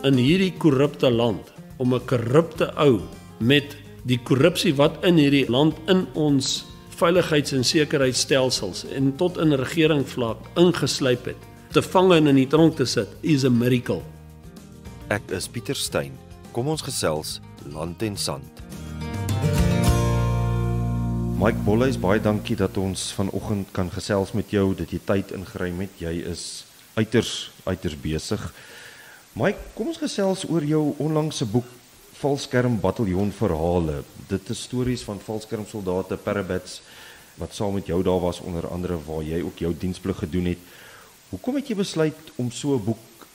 in hierdie korrupte land om 'n korrupte ou met die korrupsie wat in hierdie land in ons veiligheids- en sekuriteitsstelsels en tot in regeringsvlak ingeslyp het, te vang en in die tronk te sit, is 'n miracle. Ek is Pieter Steyn. Kom ons gesels land en sand. Mike Bolhuis, baie dankie dat ons vanoggend kan gesels met jou, dat jy tyd ingeruim het. Jy is uiters besig. Mike, kom ons gesels oor jou onlangse boek Valskerm Bataljon Verhale. Dit is stories van valskermsoldate, parabats, wat saam met jou daar was, onder andere waar jy ook jou diensplig gedoen het. Hoekom het jy besluit om so 'n boek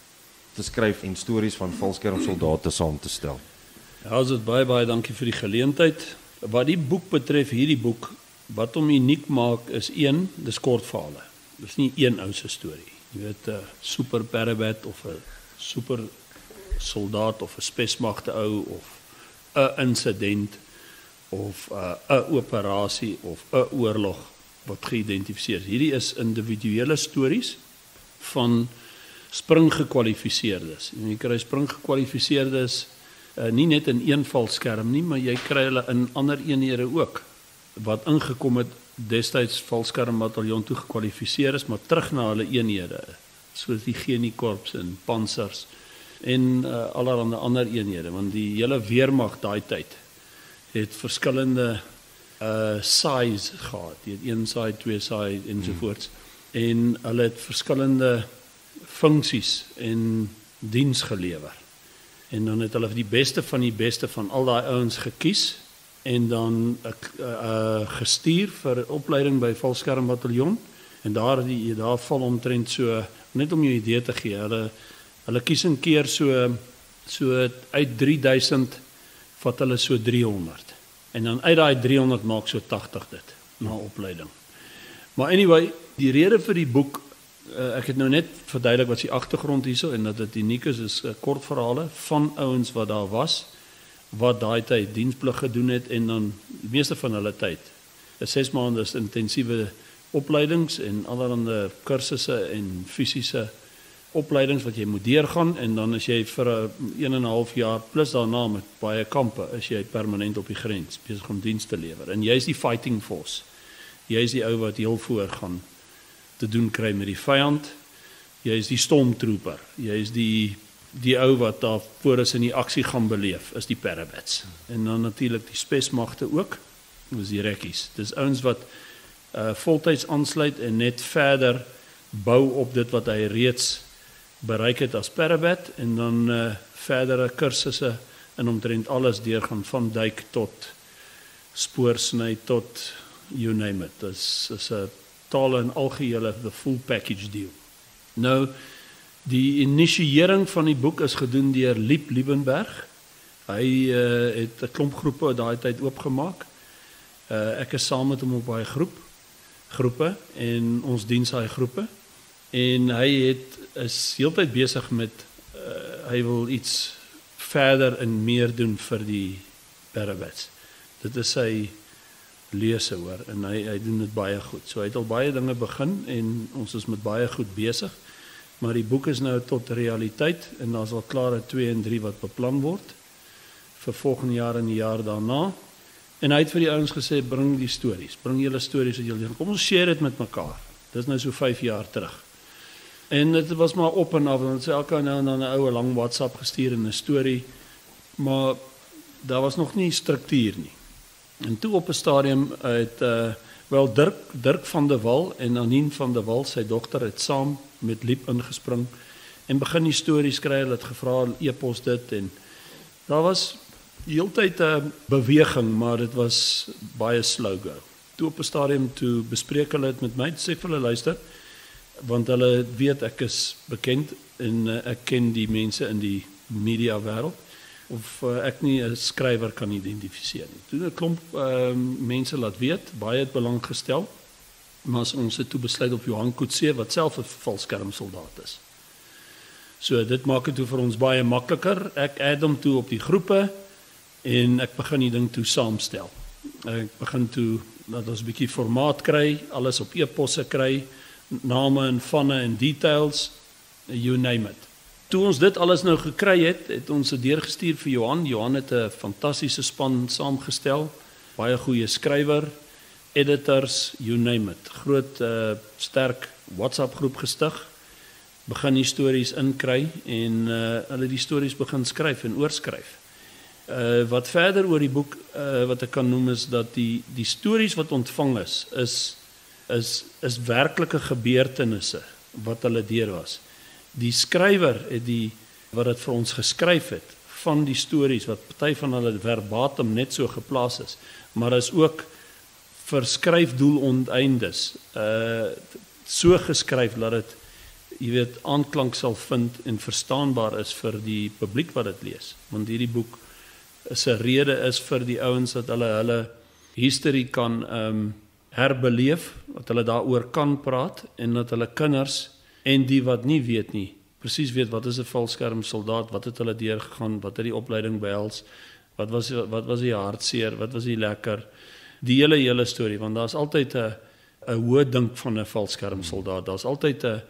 te skryf en stories van valskermsoldate saam te stel? Ja, also baie dankie vir die geleentheid. Wat die boek betref, hierdie boek, wat hom uniek maak is dis kortverhale. Dis nie een ou se storie. Jy weet, 'n super parabat of 'n super soldaat of 'n spesmagte ou of 'n insident of 'n operasie of 'n oorlog wat geïdentifiseer is. Hierdie is individuele stories van springgekwalifiseerdes. Jy kry springgekwalifiseerdes nie net in een valskerm nie, maar jy kry hulle in ander eenhede ook wat ingekom het destyds valskermbataljon toe gekwalifiseer is, maar terug na hulle eenhede, soos die Genie-korps en pansers en allerhande ander eenhede, want die hele weermag daai tyd het verskillende SAIs gehad. Jy het 1 SAI, 2 SAI ensovoorts. En hulle het verskillende funksies en diens gelewer. En dan het hulle die beste van al daai ouens gekies en dan gestuur vir opleiding by Valskermbataljon. En daar val omtrent so, net om jou idee te gee, hulle kies 'n keer so uit 3000 vat hulle so 300. En dan uit daai 300 maak so 80 dit na opleiding. Maar anyway, die rede vir die boek, ek het nou net verduidelik wat die agtergrond hierso en dat dit uniek is kortverhale van ouens wat daar was, wat daai tyd diensplig gedoen het en dan die meeste van hulle tyd. 6 maande is intensiewe opleidings en allerlei kursusse en fisiese opleidings wat jy moet deurgaan en dan is jy vir 1,5 jaar plus daarna met baie kampe is jy permanent op die grens besig om diens te lewer. En jy is die fighting force. Jy is die ou wat heel voor gaan te doen kry met die vyand. Jy is die stormtrooper. Jy is die ou wat daar voor is in die aksie gaan beleef, is die parabats. En dan natuurlik die spesmagte ook, dis die rekkies. Dis ouens wat voltyds aansluit en net verder bou op dit wat hy reeds bereik het as parabat en dan verdere kursusse in omtrent alles deurgaan van duik tot spoorsny tot you name it. Dis 'n taal en algehele the full package deal. Nou, die initiëring van die boek is gedoen deur Liep Liebenberg. Hy het 'n klomp groepe daai tyd oopgemaak. Ek is saam met hom op baie groepe en ons dien daai groepe. En hy is heeltyd besig met hy wil iets verder en meer doen vir die parabats. Dit is sy lese hoor en hy doen dit baie goed. So hy het al baie dinge begin en ons is met baie goed besig. Maar die boek is nou tot realiteit en daar's al klare 2 en 3 wat beplan word vir volgende jaar en die jaar daarna. En hy het vir die ouens gesê bring die stories, bring julle stories wat julle kom ons share dit met mekaar. Dis nou so 5 jaar terug. En dit was maar op en af, want elke nou en dan 'n ou lang WhatsApp gestuur en 'n storie, maar daar was nog nie struktuur nie. En toe op 'n stadium het Dirk van der Wal en Anien van der Wal, sy dogter, het saam met Liep ingespring en begin die stories skryf, hulle het gevra e-pos dit en daar was heeltyd 'n beweging, maar dit was baie slow go. Toe op 'n stadium toe bespreek hulle dit met my, sê vir hulle luister, want hulle weet ek is bekend en ek ken die mense in die media wêreld of ek nie 'n skrywer kan identifiseer nie. Toe 'n klomp mense laat weet, baie het belang gestel, maar ons het toe besluit op Johan Coetzee wat self 'n valskermsoldaat is. So dit maak dit toe vir ons baie makliker. Ek add hom toe op die groepe en ek begin die ding toe saamstel. Ek begin toe dat ons 'n bietjie formaat kry, alles op e-posse kry, name en vanne en details, you name it. Toe ons dit alles nou gekry het, het ons dit deurgestuur vir Johan. Johan het 'n fantastiese span saamgestel, baie goeie skrywer, editors, you name it. Groot sterk WhatsApp groep gestig. Begin die stories inkry en hulle die stories begin skryf en oorskryf. Wat verder oor die boek wat ek kan noem is dat die stories wat ontvang is werklike gebeurtenisse wat hulle deur was. Die skrywer het wat dit vir ons geskryf het van die stories wat party van hulle verbatim net so geplaas is, maar is ook vir skryfdoeloneindes so geskryf dat dit aanklank sal vind en verstaanbaar is vir die publiek wat dit lees. Want hierdie boek is 'n rede is vir die ouens dat hulle history kan herbeleef, dat hulle daaroor kan praat en dat hulle kinders en die wat nie weet nie, presies weet wat is 'n valskermsoldaat, wat het hulle deurgegaan, wat het die opleiding behels, wat was die hartseer, wat was die lekker, die hele storie, want daar's altyd 'n hoë dink van 'n valskermsoldaat, daar's altyd 'n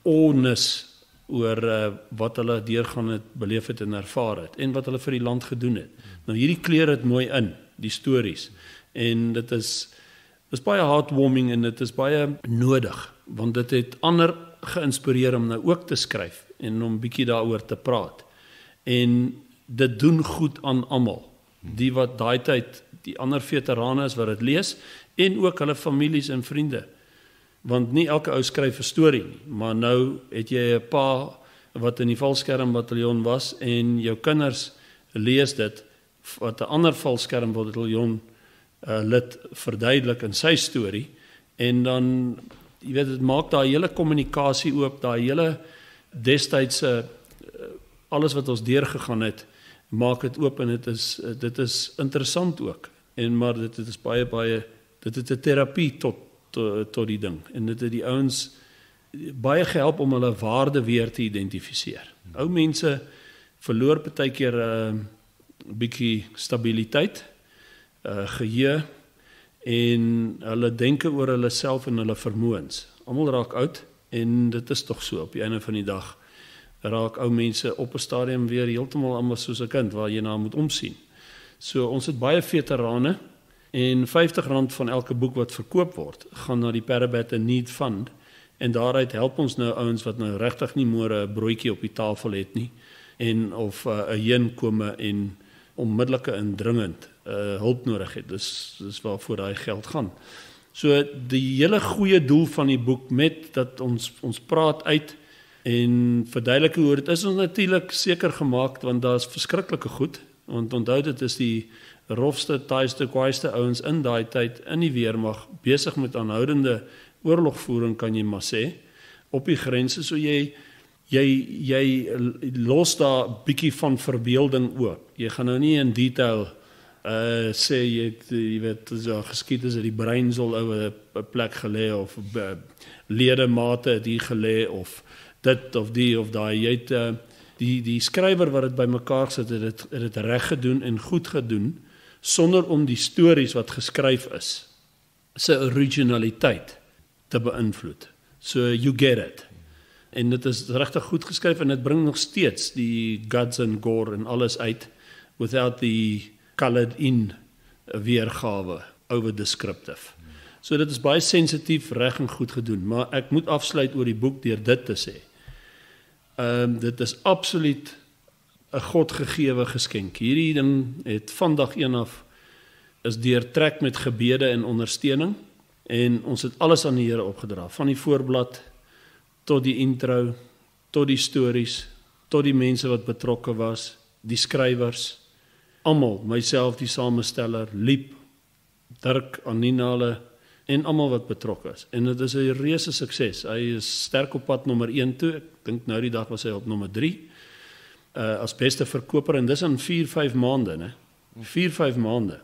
onus oor wat hulle deurgaan het, beleef het en ervaar het, en wat hulle vir die land gedoen het. Nou hierdie kleur het mooi in, die stories, en dit is baie heartwarming en dit is baie nodig, want dit het ander geïnspireer om nou ook te skryf en om bietjie daaroor te praat. En dit doen goed aan almal. Die wat daai tyd, die ander veterane is wat dit lees en ook hulle families en vriende. Want nie elke ou skryf 'n storie nie, maar nou het jy 'n pa wat in die valskermbataljon was en jou kinders lees dit wat 'n ander valskermbataljon lid verduidelik in sy storie en dan dit maak daai hele kommunikasie oop, daai hele destydse alles wat ons deurgegaan het, maak dit oop en dit is interessant ook. Maar dit is baie dit het 'n terapie tot die ding en dit het die ouens baie gehelp om hulle waarde weer te identifiseer. Ou mense verloor partykeer 'n bietjie stabiliteit, geheue en hulle denke oor hulle self en hulle vermoëns. Almal raak oud en dit is tog so op die einde van die dag raak ou mense op 'n stadium weer heeltemal anders soos 'n kind waar jy na moet omsien. So ons het baie veterane en R50 van elke boek wat verkoop word gaan na die Parabat and Need Fund en daaruit help ons nou ouens wat nou regtig nie môre 'n broodjie op die tafel het nie en of 'n heenkome en onmiddellike en dringend hulp nodig het. Dis waarvoor daai geld gaan. So die hele goeie doel van die boek met dat ons praat uit en verduidelik hoe dit is ons natuurlik seker gemaak want daar's verskriklike goed want onthou dit is die rofste, taaiste, kwaaiste ouens in daai tyd in die weermag besig met aanhoudende oorlogvoering kan jy maar sê op die grense so jy los daar bietjie van verbeelding oop. Jy gaan nou nie in detail sê jy weet so geskied is dat die brein sal oor 'n plek gelê of ledemate het hier gelê of dit of die of daai jy het die skrywer wat dit bymekaar sit het dit reg gedoen en goed gedoen sonder om die stories wat geskryf is se originaliteit te beïnvloed. So you get it. En dit is regtig goed geskryf en dit bring nog steeds die guts and gore en alles uit without the coloured in weergawe over descriptive. So dit is baie sensitief, reg en goed gedoen, maar ek moet afsluit oor die boek deur dit te sê. Dit is absoluut 'n godgegewe geskenk. Hierdie ding het vandag een af is deurtrek met gebede en ondersteuning en ons het alles aan die Here opgedra, van die voorblad tot die intro, tot die stories, tot die mense wat betrokke was, die skrywers, almal, myself die samesteller, Liep, Dirk, Aninale en almal wat betrokke is. En dit is 'n reuse sukses. Hy is sterk op pad nommer 1 toe. Ek dink nou die dag was hy op nommer 3 as beste verkoper en dis in 4-5 maande, né? 4-5 maande.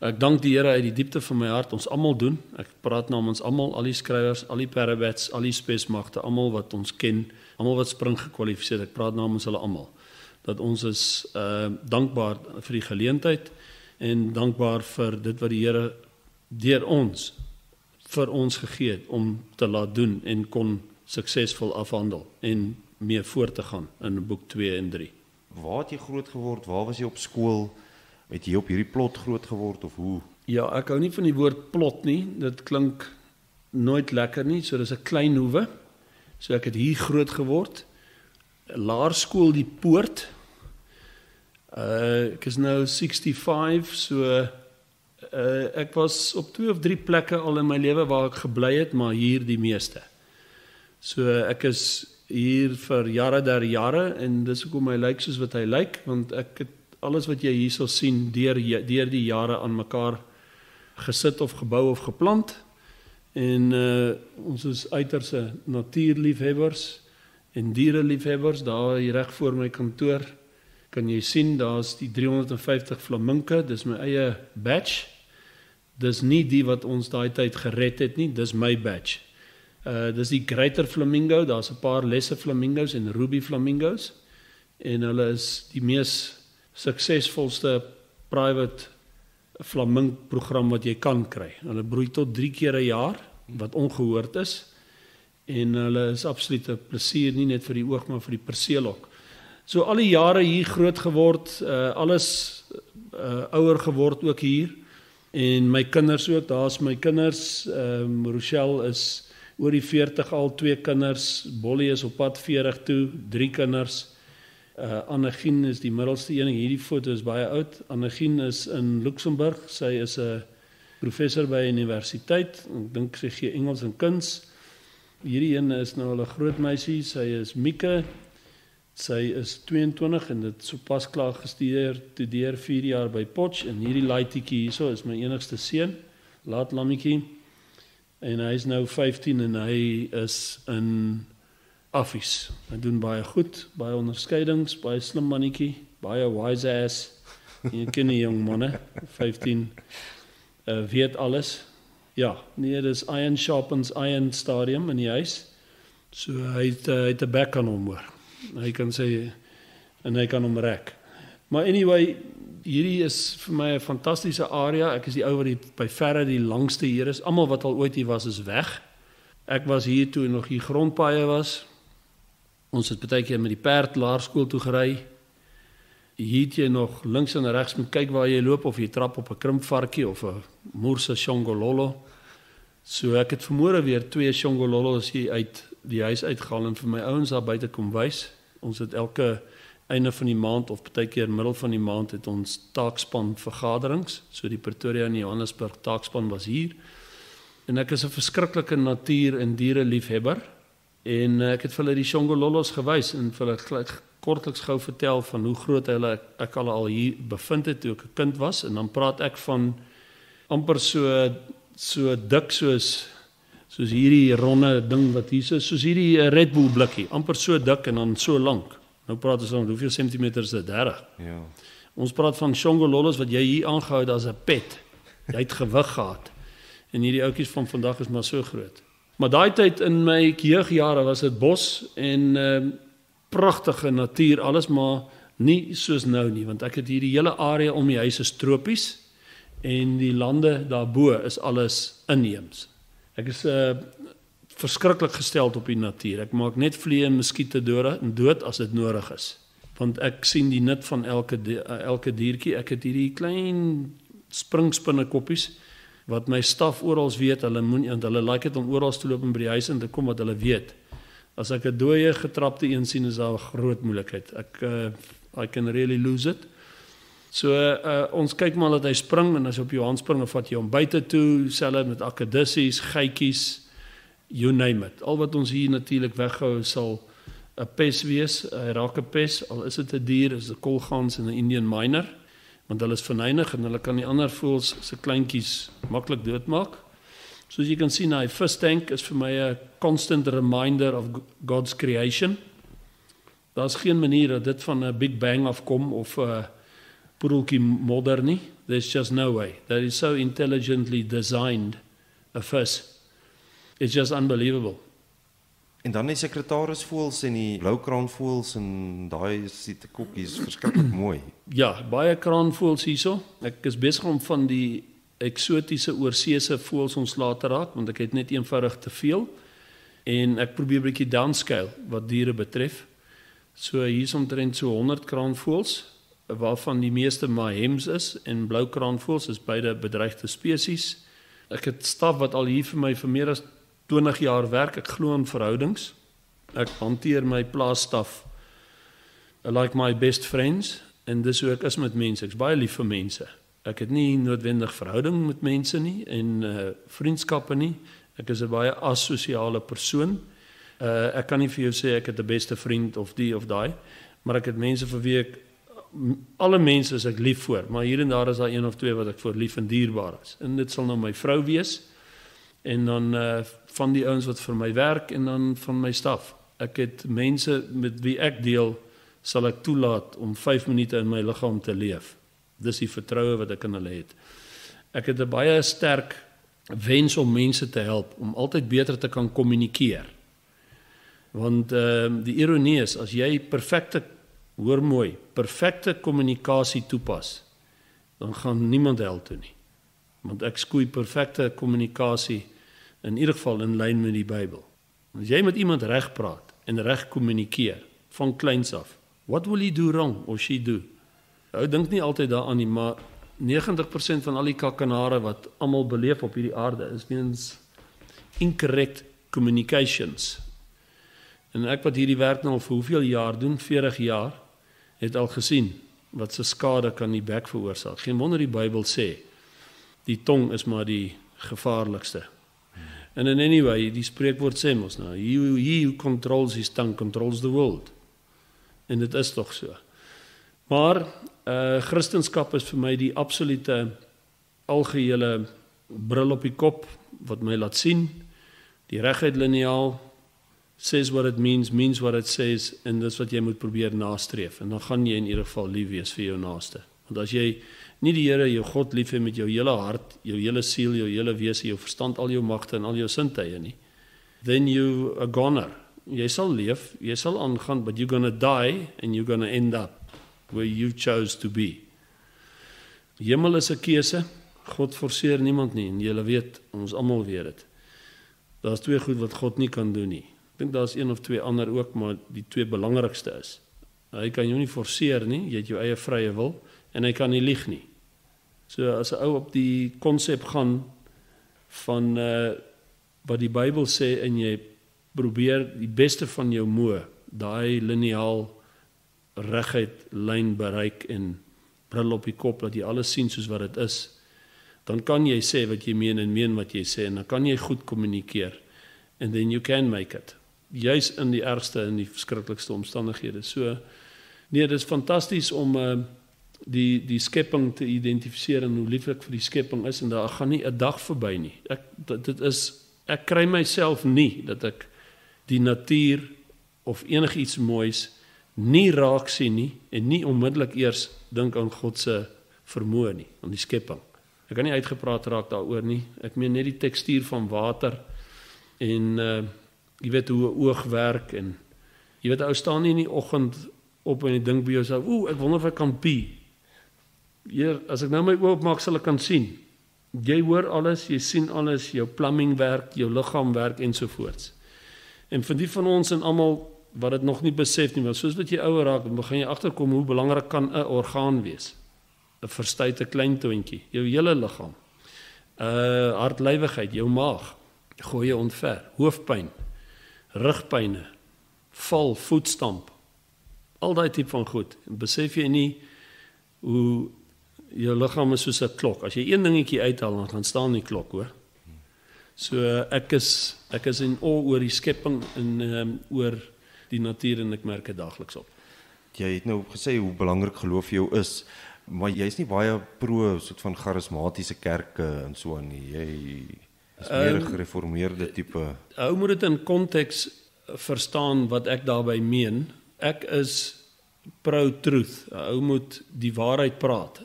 Ek dank die Here uit die diepte van my hart, ons almal doen. Ek praat namens almal, al die skrywers, al die Parabats, al die spesmagte, almal wat ons ken, almal wat spring gekwalifiseer. Ek praat namens hulle almal. Dat ons is dankbaar vir die geleentheid en dankbaar vir dit wat die Here deur ons vir ons gegee het om te laat doen en kon suksesvol afhandel en mee voort te gaan in boek 2 en 3. Waar het jy groot geword? Waar was jy op skool? Het jy op hierdie plot groot geword of hoe? Ja, ek hou nie van die woord plot nie. Dit klink nooit lekker nie. So dis 'n klein hoewe. So ek het hier groot geword. Laerskool die Poort. Ek is nou 65, so ek was op 2 of 3 plekke al in my lewe waar ek gebly het, maar hier die meeste. So ek is hier vir jare der jare en dis hoekom hy lyk soos wat hy lyk, want ek het alles wat jy hier sal sien deur die jare aan mekaar gesit of gebou of geplant. En ons is uiterse natuurliefhebbers en diereliefhebbers. Daar hier reg voor my kantoor kan jy sien, daar's die 350 flaminke, dis my eie badge. Dis nie die wat ons daai tyd gered het nie, dis my badge. Dis die greater flamingo, daar's 'n paar lesser flamingos en ruby flamingos. En hulle is die mees suksesvolste private flaming program wat jy kan kry. Hulle broei tot 3 keer 'n jaar, wat ongehoord is. En hulle is absoluut 'n plesier, nie net vir die oog, maar vir die perseel ook. So al die jare hier groot geword, alles ouer geword ook hier. En my kinders ook, daar's my kinders, Rochelle is oor die 40 al, 2 kinders, Bolly is op pad 40 toe, 3 kinders. Annegien is die middelste een, hierdie foto is baie oud. Annegien is in Luxemburg, sy is 'n professor by universiteit, ek dink sy gee Engels en kuns. Hierdie een is nou al 'n groot meisie, sy is Mieke, sy is 22 en dit sopas klaar gestudeer 4 jaar by Potch, en hierdie laaitjie hierso is my enigste seun, laat lammetjie, en hy is nou 15 en hy is in Affies. Hy doen baie goed, baie onderskeidings, baie slim mannetjie, baie wise ass. Jy ken die jong manne, 15, weet alles. Ja, nee, dis iron sharpens iron stadium in die huis. So hy het 'n bek aan hom hoor. Hy kan sê, en hy kan hom rek. Maar anyway, hierdie is vir my 'n fantastiese area. Ek is die ou wat by verre die langste hier is. Almal wat al ooit hier was is weg. Ek was hier toe nog hier grondpaaie was. Ons het baie keer met die perd laerskool toe gery. Hier het jy nog links en regs moet kyk waar jy loop, of jy trap op 'n krimpvarkie of 'n moerse shongololo. So ek het vanmôre weer 2 shongololos hier uit die huis uitgehaal en vir my ouens daar buite kom wys. Ons het elke einde van die maand of baie keer middel van die maand het ons taakspan vergaderings. So die Pretoria en Johannesburg taakspan was hier. En ek is 'n verskriklike natuur- en diereliefhebber. En ek het vir hulle die shongololos gewys en vir hulle kortliks gou vertel van hoe groot ek al hier bevind het toe ek 'n kind was. En dan praat ek van amper so dik soos hierdie ronde ding wat hier is, soos hierdie Red Bull blikkie, amper so dik en dan so lank. Nou praat ons van hoeveel sentimeter is dit? 30. Ja. Ons praat van shongololos wat jy hier aangehou het as 'n pet. Jy het gewig gehad. En hierdie ouetjies van vandag is maar so groot. Maar daai tyd in my jeugjare was dit bos en pragtige natuur, alles, maar nie soos nou nie, want ek het hierdie hele area om die huis is tropies en die lande daarbo is alles inheems. Ek is verskriklik gesteld op die natuur. Ek maak net vliee en muskiete dood as dit nodig is. Want ek sien die nut van elke diertjie. Ek het hierdie klein springspinnekoppies wat my staf oral weet, hulle like dit om oral te loop en by die huis in te kom wat hulle weet. As ek 'n dooie getrapte een sien, is daar 'n groot moeilikheid. I can really lose it. So ons kyk maar dat hy spring, en as hy op jou hand spring, dan vat jy hom buite toe, selfs met akedissies, geitjies, you name it. Al wat ons hier natuurlik weghou sal 'n pes wees, 'n raak 'n pes, al is dit 'n dier, is 'n kolgans en 'n Indian miner, want hulle is verneig en hulle kan die ander voëls se kleintjies maklik doodmaak. Soos jy kan sien, hy fish tank is vir my 'n constant reminder of God's creation. Daar's geen manier dat dit van 'n Big Bang afkom of 'n poedeltjie modder nie. There's just no way. That is so intelligently designed, a fish. It's just unbelievable. En dan die sekretarisvoëls en die bloukraanvoëls en daai sietekokkies verskriklik mooi. Ja, baie kraanvoëls hierso. Ek is besig om van die eksotiese oorseese voëls ontslae te raak, want ek het net eenvoudig te veel. En ek probeer 'n bietjie downscale wat diere betref. So hier is omtrent so 100 kraanvoëls, waarvan die meeste mahems is, en blou kraanvoëls is beide bedreigde spesies. Ek het staf wat al hier vir my vir meer as 20 jaar werk, ek glo in verhoudings. Ek hanteer my plaasstaf like my best friends, en dis hoe ek is met mense, ek is baie lief vir mense. Ek het nie noodwendig verhouding met mense nie, en vriendskappe nie, ek is 'n baie asosiale persoon. Ek kan nie vir jou sê ek het 'n beste vriend of die of daai, maar ek het mense vir wie ek, alle mense is ek lief voor, maar hier en daar is daar een of twee wat ek voor lief en dierbaar is. En dit sal nou my vrou wees, en dan van die ouens wat vir my werk, en dan van my staf. Ek het mense met wie ek deel, sal ek toelaat om 5 minute in my liggaam te leef. Dis die vertroue wat ek in hulle het. Ek het 'n baie sterk wens om mense te help, om altyd beter te kan kommunikeer. Want die ironie is, as jy hoor mooi, perfekte kommunikasie toepas, dan gaan niemand hel toe nie. Want ek skoei perfekte kommunikasie in ieder geval in lyn met die Bybel. As jy met iemand reg praat en reg kommunikeer, van kleins af, what will he do wrong or she do? Ou dink nie altyd daaraan nie, maar 90% van al die kakkenare wat almal beleef op hierdie aarde is weens incorrect communications. En ek wat hierdie werk nou al vir hoeveel jaar doen, 40 jaar, het al gesien wat se skade kan die bek veroorsaak. Geen wonder die Bybel sê, die tong is maar die gevaarlikste. And in anyway, die spreekwoord sê mos nou, he who controls his tongue controls the world. En dit is tog so. Maar Christendom is vir my die absolute algehele bril op die kop wat my laat sien. Die reguit liniaal says what it means what it says, en dis wat jy moet probeer nastreef. En dan gaan jy in ieder geval lief wees vir jou naaste. Want as jy nie die Here jou God lief het met jou hele hart, jou hele siel, jou hele wese, jou verstand, al jou magte en al jou sintuie nie, then you a goner. Jy sal leef, jy sal aangaan, but you're gonna die and you're gonna end up where you chose to be. Die hemel is 'n keuse. God forceer niemand nie, en julle weet, ons almal weet dit. Daar's twee goed wat God nie kan doen nie. Ek dink daar's een of twee ander ook, maar die twee belangrikste is. Hy kan jou nie forceer nie, jy het jou eie vrye wil, en hy kan nie lieg nie. So as 'n ou op die konsep gaan van wat die Bybel sê, en jy probeer die beste van jou moe, daai liniaal reguit lyn bereik en bril op die kop, dat jy alles sien soos wat dit is, dan kan jy sê wat jy meen en meen wat jy sê, en dan kan jy goed kommunikeer, and then you can make it. Juis in die ergste en die verskriklikste omstandighede. So, nee, dit is fantasties om die skepping te identifiseer en hoe lief ek vir die skepping is, en daar gaan nie 'n dag verby nie. Ek kry myself nie dat ek die natuur of enigiets moois nie raak sien nie, en nie onmiddellik eers dink aan God se vermoë nie, aan die skepping. Ek kan nie uitgepraat raak daaroor nie. Ek meen net die tekstuur van water, en jy weet hoe 'n oog werk, en jy weet, ou staan nie in die oggend op en jy dink by jouself, ek wonder of ek kan pee. Heer, as ek nou my oë opmaak, sal ek kan sien. Jy hoor alles, jy sien alles, jou plumbing werk, jou liggaam werk, ensovoorts. En vir die van ons en almal wat dit nog nie besef nie, maar soos wat jy ouer raak, dan begin jy agterkom hoe belangrik kan 'n orgaan wees. 'n verstuite klein toontjie, jou hele liggaam. Hartlywigheid, jou maag, gooi jy ontver, hoofpyn, rugpyne, val, voetstamp, al daai tipe van goed. En besef jy nie hoe jou liggaam is soos 'n klok. As jy een dingetjie uithaal, dan gaan staan die klok, hoor. So ek is in awe oor die skepping en oor die natuur, en ek merk dit daagliks op. Jy het nou gesê hoe belangrik geloof vir jou is, maar jy's nie baie pro soort van charismatiese kerke en so aan nie. Jy is meer 'n gereformeerde tipe. Ou moet dit in konteks verstaan wat ek daarby meen. Ek is pro-truth. Ou moet die waarheid praat.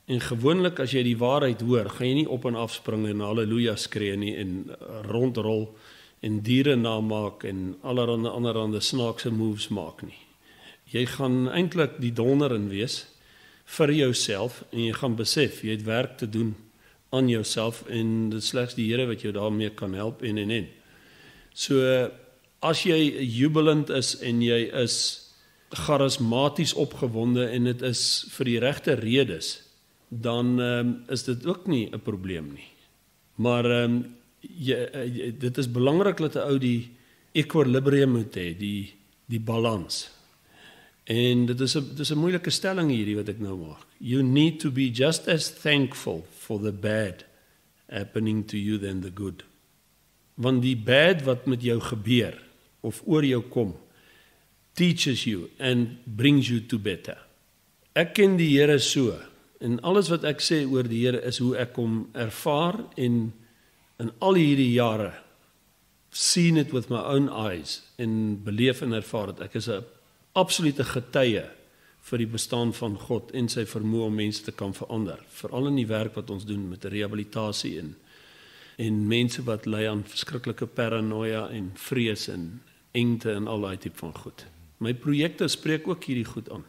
En gewoonlik as jy die waarheid hoor, gaan jy nie op en af spring en halleluja skree nie, en rondrol en diere namaak en allerhande snaakse moves maak nie. Jy gaan eintlik die donder in wees vir jouself, en jy gaan besef jy het werk te doen aan jouself, en dit is slegs die Here wat jou daarmee kan help, en. So as jy jubilant is en jy is charismaties opgewonde en dit is vir die regte redes, dan is dit ook nie 'n probleem nie. Maar dit is belangrik dat 'n ou die equilibrium moet hê, die balans. En dit is 'n moeilike stelling hierdie wat ek nou maak. You need to be just as thankful for the bad happening to you than the good. Want die bad wat met jou gebeur of oor jou kom, teaches you and brings you to better. Ek ken die Here so, en alles wat ek sê oor die Here is hoe ek hom ervaar en in al hierdie jare seen it with my own eyes en beleef en ervaar het. Ek is 'n absolute getuie vir die bestaan van God en sy vermoë om mense te kan verander, veral in die werk wat ons doen met rehabilitasie en mense wat ly aan verskriklike paranoia en vrees en engte en al daai tipe van goed. My projekte spreek ook hierdie goed aan,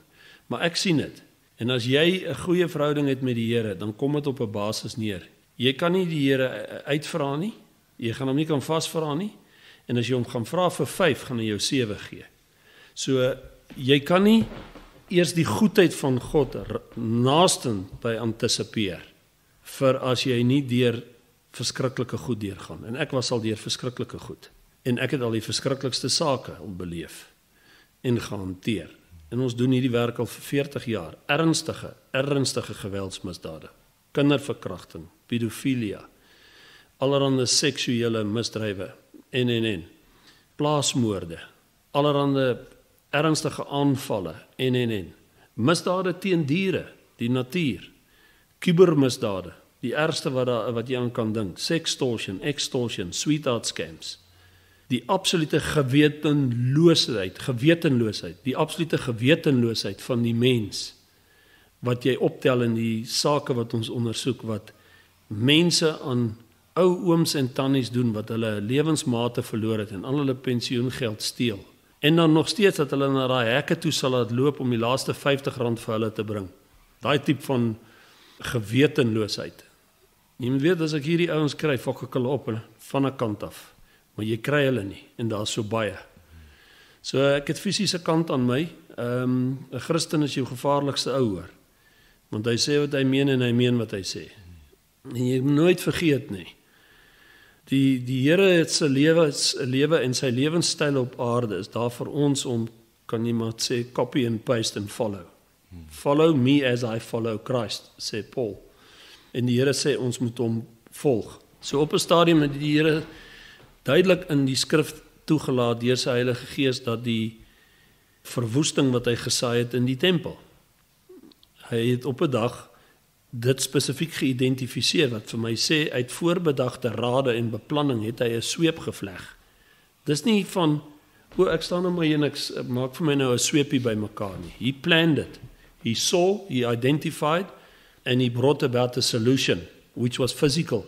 maar ek sien dit. En as jy 'n goeie verhouding het met die Here, dan kom dit op 'n basis neer. Jy kan nie die Here uitvra nie, jy gaan hom nie kan vasvra nie, en as jy hom gaan vra vir 5, gaan hy jou 7 gee. So, jy kan nie eers die goedheid van God naasten by antisipeer, vir as jy nie deur verskriklike goed deurgaan. En ek was al deur verskriklike goed. En ek het al die verskriklikste sake beleef en gehanteer. En ons doen hierdie werk al vir 40 jaar. Ernstige geweldsmisdade. Kinderverkrachting, pedofilia, allerhande seksuele misdrywe en. Plaasmoorde, allerhande ernstige aanvalle en. Misdade teen diere, die natuur, kubermisdade, die ergste wat jy aan kan dink, sextortion, extortion, sweetheart scams. Die absolute gewetenloosheid, die absolute gewetenloosheid van die mens, wat jy optel in die sake wat ons ondersoek, wat mense aan ou ooms en tannies doen, wat hulle lewensmate verloor het en al hulle pensioengeld steel. En dan nog steeds dat hulle na daai hekke toe sal laat loop om die laaste R50 vir hulle te bring. Daai tipe van gewetenloosheid. Jy moet weet, as ek hierdie ouens kry, fok ek hulle op van 'n kant af. Maar jy kry hulle nie, en daar is so baie. So ek het fisiese kant aan my. 'n Christen is jou gevaarlikste ou, hoor. Want hy sê wat hy meen en hy meen wat hy sê. En jy moet nooit vergeet nie. Die Here het sy lewe en sy lewenstyl op aarde is daar vir ons om, kan jy maar sê, copy and paste en follow. Follow me as I follow Christ, sê Paul. En die Here sê ons moet hom volg. So op 'n stadium het die Here duidelik in die skrif toegelaat deur sy Heilige Gees dat die verwoesting wat hy gesaai het in die tempel. Hy het op 'n dag dit spesifiek geïdentifiseer, wat vir my sê, uit voorbedagte rade en beplanning het hy 'n sweep gevleg. Dis nie van, ek staan nou maar hier en ek maak vir my nou 'n sweepie by mekaar nie. He planned it. He saw, he identified, and he brought about a solution, which was physical.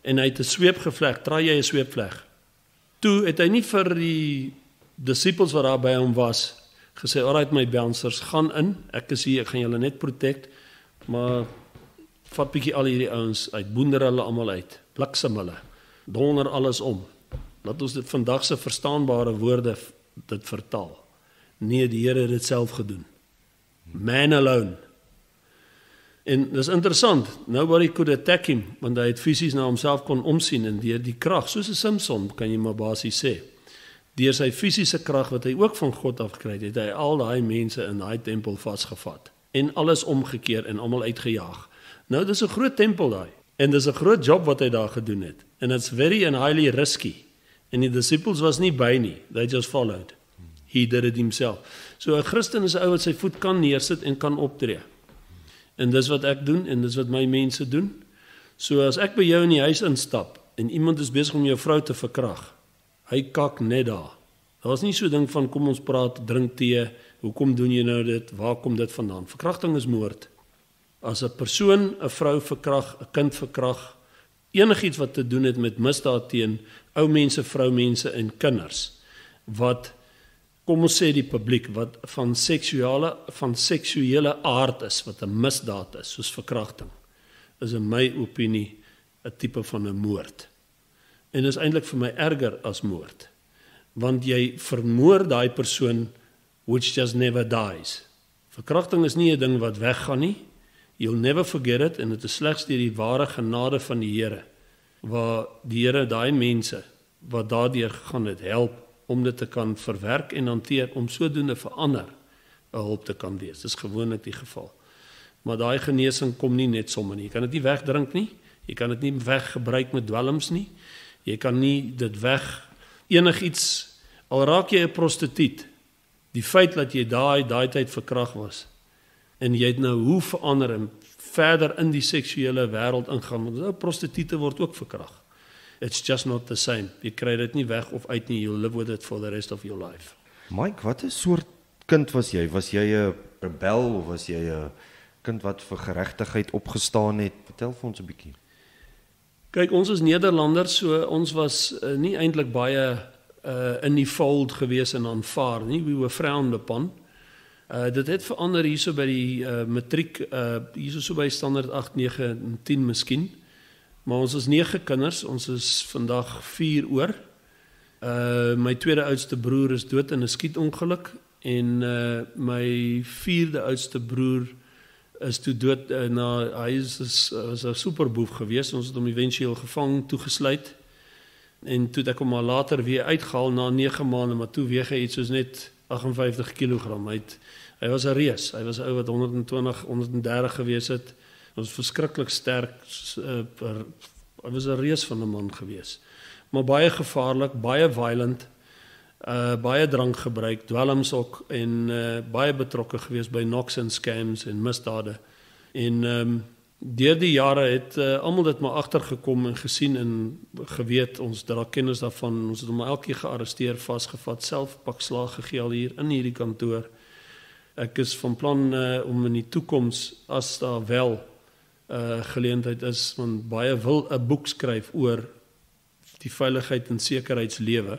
En hy het 'n sweep gevleg, draai jy 'n sweepvleg. Toe het hy nie vir die disciples wat daar by hom was, gesê, alright my bouncers, gaan in, ek is hier, ek gaan julle net protect, maar vat bietjie al hierdie ouens uit, boender hulle almal uit, bliksem hulle, donder alles om. Laat ons dit vandag se verstaanbare woorde dit vertaal. Nee, die Here het dit self gedoen. Man alone. En dis interessant, nobody could attack him, want hy het fisies na homself kon omsien en deur die krag, soos 'n Samson, kan jy maar basies sê. Deur sy fisiese krag wat hy ook van God afgekry het, het hy al daai mense in daai tempel vasgevat en alles omgekeer en almal uitgejaag. Nou dis 'n groot tempel daai en dis 'n groot job wat hy daar gedoen het. And it's very and highly risky. En die disciples was nie by nie, they just followed. He did it himself. So 'n Christen is 'n ou wat sy voet kan neersit en kan optree. En dis wat ek doen en dis wat my mense doen. So as ek by jou in die huis instap en iemand is besig om jou vrou te verkrag, hy kak net daar. Daar's nie so ding van kom ons praat, drink tee, hoekom doen jy nou dit, waar kom dit vandaan? Verkrachting is moord. As 'n persoon 'n vrou verkrag, 'n kind verkrag, enigiets wat te doen het met misdaad teen ou mense, vroumense en kinders, wat, kom ons sê die publiek, wat van seksuele aard is, wat 'n misdaad is, soos verkrachting, is in my opinie 'n tipe van 'n moord. En is eintlik vir my erger as moord. Want jy vermoor daai persoon which just never dies. Verkrachting is nie 'n ding wat weggaan nie. You'll never forget it, en dit is slegs deur die ware genade van die Here, waar die Here daai mense wat daardeur gegaan het help om dit te kan verwerk en hanteer, om sodoende vir ander 'n hulp te kan wees. Dis gewoonlik die geval. Maar daai genesing kom nie net sommer nie. Jy kan dit nie wegdrink nie. Jy kan dit nie weggebruik met dwelms nie. Jy kan nie dit enigiets, al raak jy 'n prostituut, die feit dat jy daai tyd verkragt was, en jy het nou hoe verander en verder in die seksuele wêreld ingaan, want nou prostituie word ook verkragt. It's just not the same. Jy kry dit nie weg of uit nie, you'll live with it for the rest of your life. Mike, wat 'n soort kind was jy? Was jy 'n rebel of was jy 'n kind wat vir geregtigheid opgestaan het? Vertel vir ons 'n bietjie. Kyk, ons is Nederlanders, so ons was nie eintlik baie in die fold gewees en aanvaar nie. We were frowned upon. Dit het verander hierso by die matriek, hierso so by standaard 8, 9 en 10 miskien. Maar ons is 9 kinders, ons is vandag 4 oor. My tweede oudste broer is dood in 'n skietongeluk en my 4de oudste broer is toe dood hy was 'n superboef geweest. Ons het hom éventueel gevang, toegesluit. En toe het ek hom maar later weer uitgehaal na 9 maande, maar toe weeg hy iets soos net 58 kg. Hy was 'n reus. Hy was 'n ou wat 120, 130 gewees het. Hy was verskriklik sterk. Hy was 'n reus van 'n man gewees. Maar baie gevaarlik, baie violent, baie drank gebruik, dwelms ook, en baie betrokke gewees by knocks en scams en misdade. En deur die jare het almal dit maar agtergekom en gesien en geweet, ons dra kennis daarvan. Ons het hom elke keer gearresteer, vasgevat, self pak slaag gegee al hier in hierdie kantoor. Ek is van plan om in die toekoms, as daar wel geleentheid is, want baie wil 'n boek skryf oor die veiligheid en sekuriteitslewe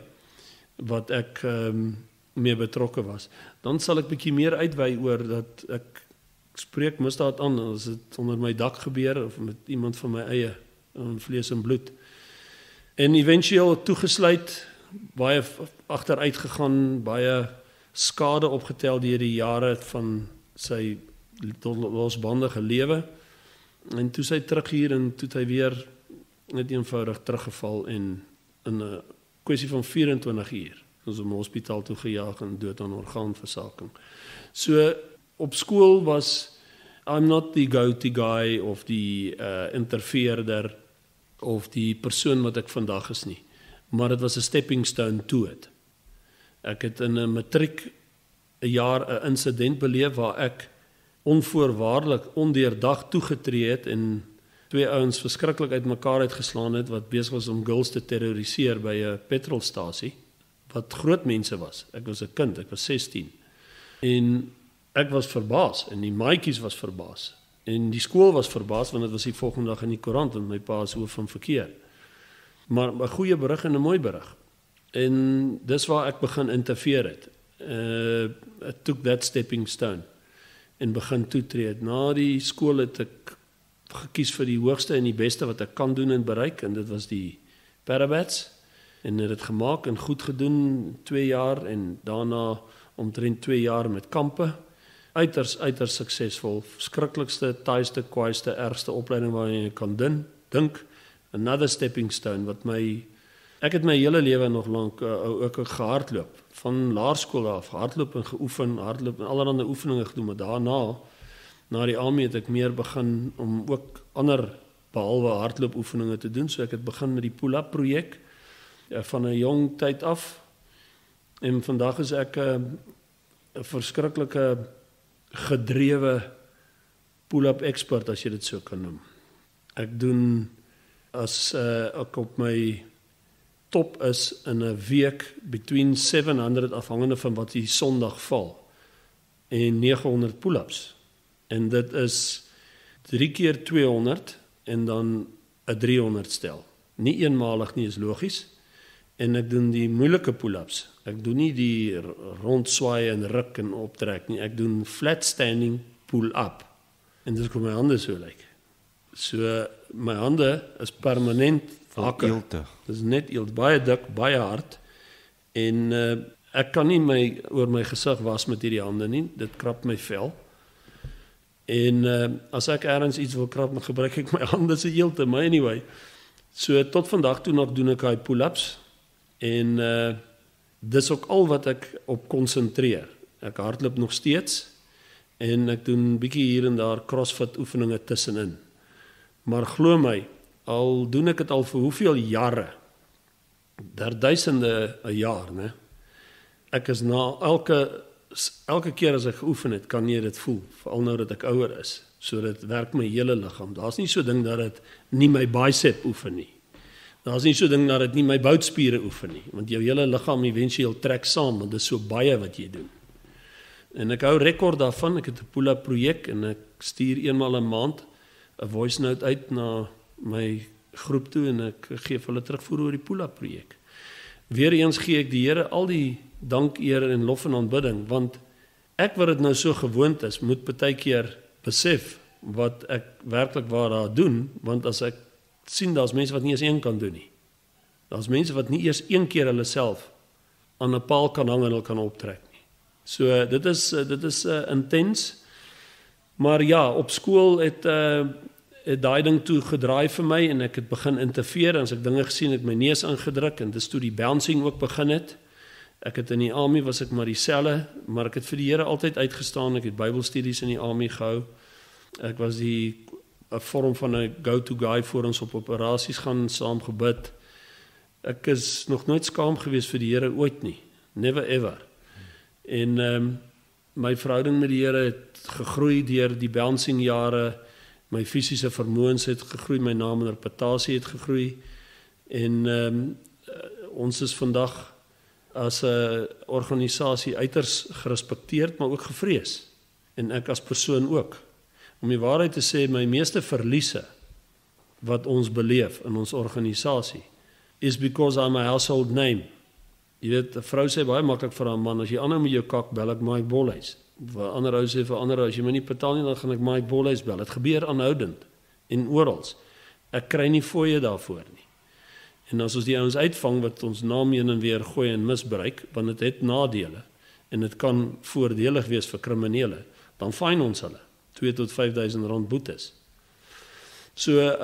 wat ek mee betrokke was. Dan sal ek bietjie meer uitwy oor dat ek spreek misdaad aan as dit onder my dak gebeur of met iemand van my eie vlees en bloed. En éventueel toegesluit, baie agteruit gegaan, baie skade opgetel deur die jare van sy losbandige lewe. En toe sy terug hier en toe hy weer net eenvoudig teruggeval en in 'n kwessie van 24 uur ons hom hospitaal toe gejaag en dood aan orgaanversaking. So op skool was I'm not the go-to guy of die interferer of die persoon wat ek vandag is nie, maar dit was 'n stepping stone to it. Ek het in 'n matriek 'n jaar 'n insident beleef waar ek onvoorwaardelik ondeurdag toegetree het en 2 ouens verskriklik uitmekaar uitgeslaan het wat besig was om girls te terroriseer by 'n petrolstasie wat groot mense was. Ek was 'n kind, ek was 16. En ek was verbaas en die maatjies was verbaas. En die skool was verbaas want dit was die volgende dag in die koerant en my pa is hoof van verkeer. Maar 'n goeie berig en 'n mooi berig. En dis waar ek begin interfereer het. I took that stepping stone en begin toetree. Na die skool het ek gekies vir die hoogste en die beste wat ek kan doen en bereik en dit was die Parabats en het dit gemaak en goed gedoen 2 jaar en daarna omtrent 2 jaar met kampe. Uiters suksesvol, verskriklikste, taaiste, kwaaiste, ergste opleiding waarin jy kan dink. Another stepping stone wat ek het my hele lewe nog lank ook gehardloop, van laerskool af, hardloop en geoefen, hardloop en allerlei oefeninge gedoen, maar daarna, na die army het ek meer begin om ook ander behalwe hardloop oefeninge te doen, so ek het begin met die pull-up projek van 'n jong tyd af, en vandag is ek 'n verskriklike gedrewe pull-up expert, as jy dit so kan noem. Ek doen, as ek op my top is in 'n week, between 700, afhangende van wat die Sondag val, en 900 pull-ups. En dit is 3 keer 200 en dan 'n 300 stel. Nie eenmalig nie, is logies. En ek doen die moeilike pull-ups. Ek doen nie die rondswaai en ruk en optrek nie. Ek doen flat standing pull-up. En dis kom my hande so lyk. So my hande is permanent hakke. Eelte. Dis net eelt, baie dik, baie hard. En ek kan nie oor my gesig was met hierdie hande nie, dit krap my vel. En as ek ergens iets wil krap, dan gebruik ek my hande se eelte, maar anyway. So tot vandag toe nog doen ek hy pull-ups en dis ook al wat ek op konsentreer. Ek hardloop nog steeds en ek doen bietjie hier en daar CrossFit oefeninge tussenin. Maar glo my, al doen ek dit al vir hoeveel jare, duisende 'n jaar, né? Ek is na elke keer as ek geoefen het, kan jy dit voel, veral nou dat ek ouer is. So dit werk my hele liggaam. Daar's nie so ding dat dit nie my bicep oefen nie. Daar's nie so ding dat dit nie my boutspiere oefen nie, want jou hele liggaam éventueel trek saam, want dit is so baie wat jy doen. En ek hou rekord daarvan. Ek het 'n pull-up projek en ek stuur eenmal 'n maand 'n voice note uit na my groep toe en ek gee vir hulle terugvoer oor die pull-up projek. Weereens gee ek die Here al die dank, eer en lof en aanbidding, want ek wat dit nou so gewoond is, moet baie keer besef wat ek werklik waar daar doen, want as ek sien daar's mense wat nie eens een kan doen nie. Daar's mense wat nie eers een keer hulle self aan 'n paal kan hang en hulle kan optrek nie. So dit is intens. Maar ja, op skool het daai ding toe gedraai vir my en ek het begin interfereer en as ek dinge gesien het my neus ingedruk en dis toe die bouncing ook begin het. Ek het in die army was ek maar dieselfde, maar ek het vir die Here altyd uitgestaan. Ek het Bybelstudies in die army gehou. Ek was 'n vorm van 'n go-to guy voor ons op operasies gaan saam gebid. Ek is nog nooit skaam gewees vir die Here ooit nie. Never ever. En my verhouding met die Here het gegroei deur die bouncing jare. My fisiese vermoëns het gegroei, my naam en reputasie het gegroei. En ons is vandag as 'n organisasie uiters gerespekteerd, maar ook gevrees. En ek as persoon ook. Om die waarheid te sê, my meeste verliese wat ons beleef in ons organisasie is because I'm a household name. Jy weet, 'n vrou sê baie maklik vir haar man, as jy aanhou met jou kak, bel ek Mike Bolhuis. Vir ander ou sê vir ander, as jy my nie betaal nie, dan gaan ek Mike Bolhuis bel. Dit gebeur aanhoudend en oral. Ek kry nie fooie daarvoor nie. En as ons die ouens uitvang wat ons naam heen en weer gooi en misbruik, want dit het nadele en dit kan voordelig wees vir kriminele, dan fyn ons hulle 2 tot 5000 rand boetes. So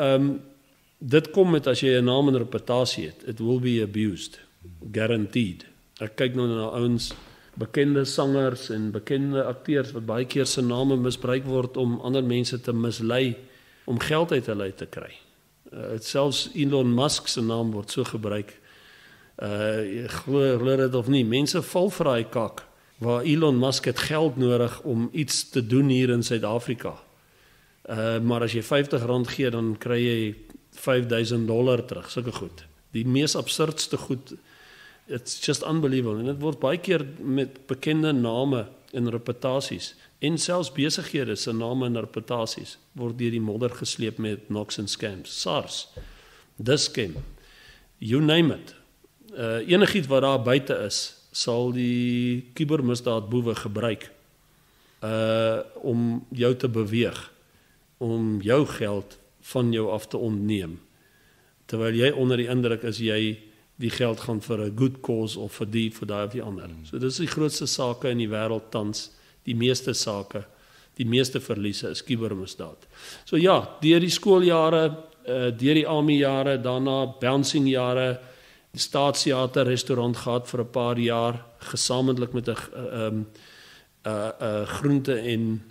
dit kom met as jy 'n naam en reputasie het, it will be abused, guaranteed. Ek kyk nou na ouens, bekende sangers en bekende akteurs wat baie keer se name misbruik word om ander mense te mislei om geld uit hulle te kry. Selfs Elon Musk se naam word so gebruik. Glo dit of nie, mense val vir daai kak waar Elon Musk het geld nodig om iets te doen hier in Suid-Afrika. Maar as jy R50 gee, dan kry jy $5,000 terug, sulke goed. Die mees absurdste goed, it's just unbelievable. En dit word baie keer met bekende name en reputasies en selfs besighede se name en reputasies word deur die modder gesleep met knocks and scams. SARS, Dis-Chem, you name it. Enigiets wat daar buite is, sal die kubermisdaadboewe gebruik om jou te beweeg, om jou geld van jou af te ontneem. Terwyl jy onder die indruk is jy die geld gaan vir 'n good cause of vir daai of die ander. So dis die grootste sake in die wêreld tans, die meeste sake, die meeste verliese is kubermisdaad. So ja, deur die skooljare, deur die army jare, daarna bouncing jare, die Staatsteater restaurant gehad vir 'n paar jaar, gesamentlik met 'n groente en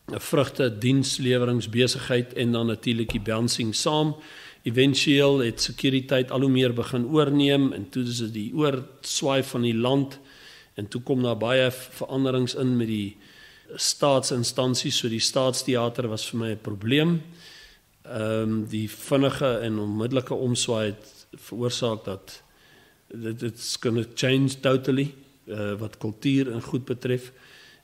'n vrugte diensleweringsbesigheid en dan natuurlik die bouncing saam. Eventueel het sekuriteit al hoe meer begin oorneem en toe is dit die oorswaai van die land en toe kom daar baie veranderings in met die staatsinstansies, so die Staatsteater was vir my 'n probleem. Die vinnige en onmiddellike omswaai het veroorsaak dat it's going to change totally, wat kultuur en goed betref.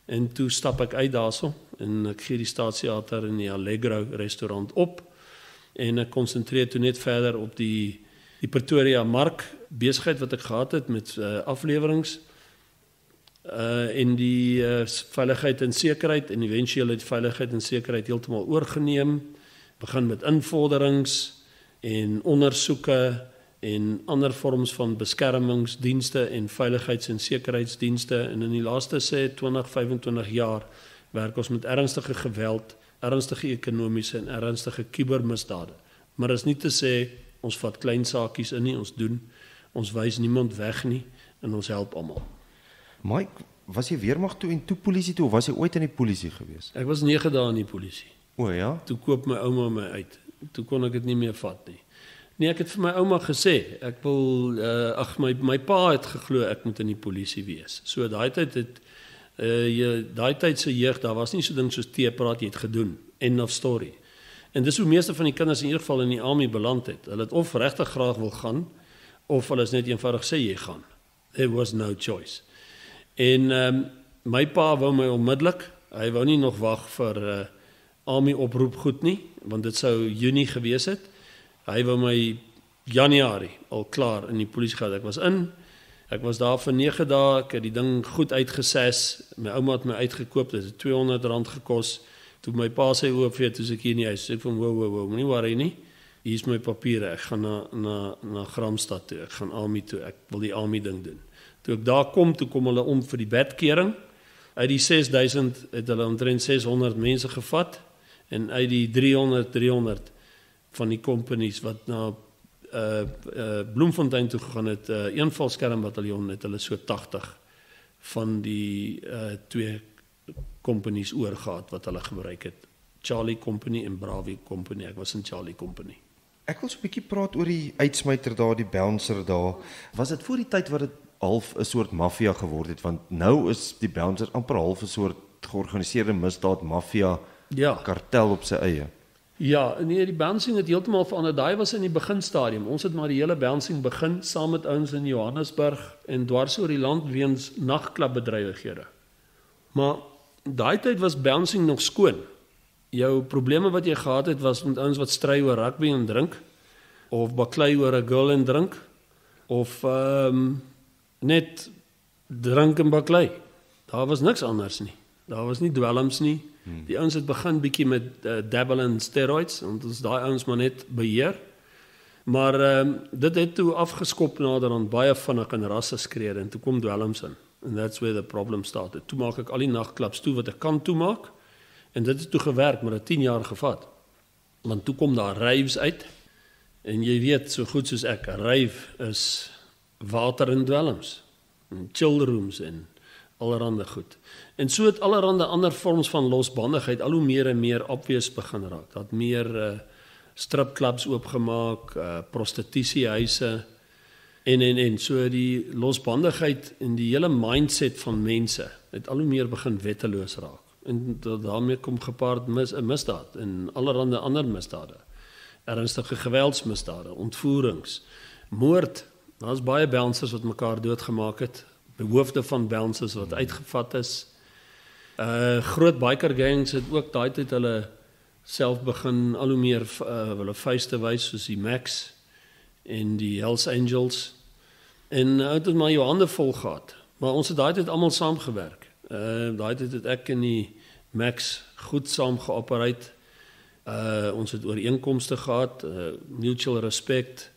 En toe stap ek uit daarso en ek gee die Staatsteater en die Allegro restaurant op en ek konsentreer toe net verder op die Pretoria Mark besigheid wat ek gehad het met aflewerings en die veiligheid en sekerheid en eventueel het veiligheid en sekerheid heeltemal oorgeneem, begin met invorderings en ondersoeke en ander vorms van beskermingsdienste en veiligheids- en sekuriteitsdienste, en in die laaste 20-25 jaar werk ons met ernstige geweld, ernstige ekonomiese en ernstige kubermisdade. Maar is nie te sê ons vat klein saakies in nie, ons doen, ons wys niemand weg nie en ons help almal. Mike, was jy weermag toe en toe polisie toe of was jy ooit in die polisie gewees? Ek was 9 dae in die polisie. O ja. Toe koop my ouma my uit. Toe kon ek dit nie meer vat nie. Nee, ek het vir my ouma gesê, ek wil my pa het geglo ek moet in die polisie wees. So daai tyd het daai tyd se jeug, daar was nie so ding soos teepraat, jy het gedoen. End of story. En dis hoe meeste van die kinders in ieder geval in die army beland het. Hulle het of regtig graag wil gaan of hulle is net eenvoudig sê jy gaan. There was no choice. En my pa wou my onmiddellik, hy wou nie nog wag vir army oproep goed nie, want dit sou Junie gewees het. Hy wou my Januarie al klaar in die polisie gehad. Ek was daar vir 9 dae, ek het die ding goed uitgeses. My ouma het my uitgekoop, dit het R200 gekos. Toe my pa sê oop vir toe ek hier nie huis, ek van wow, moenie worry nie. Hier is my papiere, ek gaan na Gramstad toe, ek gaan army toe, ek wil die army ding doen. Toe ek daar kom, toe kom hulle om vir die bedkering. Uit die 6000 het hulle omtrent 600 mense gevat en uit die 300 van die companies wat na Bloemfontein toe gegaan het, eenvalskermbataljon het hulle so 80 van die 2 companies oorgehad wat hulle gebruik het. Charlie Company en Bravi Company. Ek was in Charlie Company. Ek wil so 'n bietjie praat oor die uitsmyter daar, die bouncer daar. Was dit voor die tyd wat dit half 'n soort maffia geword het? Want nou is die bouncer amper half 'n soort georganiseerde misdaad maffia kartel op sy eie. Ja, nee, die bouncing het heeltemal verander. Daai was in die beginstadium. Ons het maar die hele bouncing begin saam met ouens in Johannesburg en dwars oor die land weens nagklubbedrywighede. Maar daai tyd was bouncing nog skoon. Jou probleme wat jy gehad het was met ouens wat stry oor rugby en drink of baklei oor 'n girl en drink of net drink en baklei. Daar was niks anders nie. Daar was nie dwelms nie. Die ouens het begin bietjie met dabble in steroids, want ons daai ouens maar net beheer. Maar dit het toe afgeskop naderhand baie vinnig in rasse skrede en toe kom dwelms in. And that's where the problem started. Toe maak ek al die nagklubs toe wat ek kan toemaak. En dit het toe gewerk, maar het 10 jaar gevat. Want toe kom daar raves uit. En jy weet so goed soos ek, 'n rave is water en dwelms. En chill rooms en allerhande goed. En so het allerhande ander vorms van losbandigheid al hoe meer en meer obvious begin raak. Dat meer stripclubs oopgemaak, prostitusiehuise en so die losbandigheid en die hele mindset van mense het al hoe meer begin wetteloos raak. En daarmee kom gepaard misdaad en allerhande ander misdade. Ernstige geweldsmisdade, ontvoerings, moord. Daar's baie bouncers wat mekaar doodgemaak het. Behoofde van bouncers wat uitgevat is. Groot biker gangs het ook daai tyd hulle self begin al hoe meer hulle vuiste wys soos die Max en die Hells Angels. En het maar jou hande vol gehad. Maar ons het daai tyd almal saamgewerk. Daai tyd het ek en die Max goed saam geoperate. Ons het ooreenkomste gehad, mutual respect.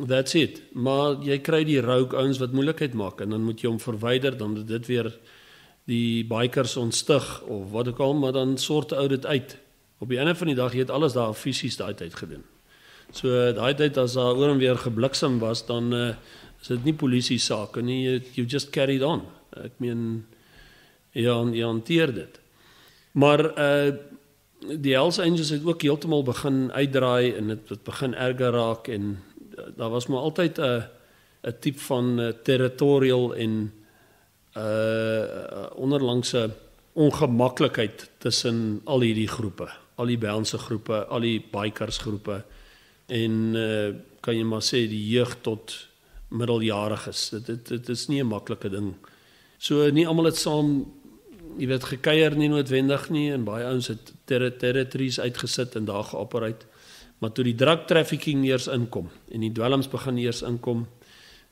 That's it. Maar jy kry die rogue ouens wat moeilikheid maak en dan moet jy hom verwyder, dan moet dit weer die bikers ontstig of wat ook al, maar dan sort ou dit uit. Op die einde van die dag jy het alles daar fisies daai tyd gedoen. So daai tyd as daar oor en weer gebliksem was, dan is dit nie polisie sake nie, you just carried on. Ek meen jy hanteer dit. Maar die Hells Angels het ook heeltemal begin uitdraai en dit begin erger raak en daar was maar altyd 'n tipe van territorial en onderlangse ongemaklikheid tussen al hierdie groepe, al die bouncer groepe, al die bikers groepe en kan jy maar sê die jeug tot middeljariges. Dit is nie 'n maklike ding. So nie almal het saam, jy weet, gekeier nie noodwendig nie en baie ouens het territories uitgesit en daar geoperate. Maar toe die drug trafficking eers inkom en die dwelms begin eers inkom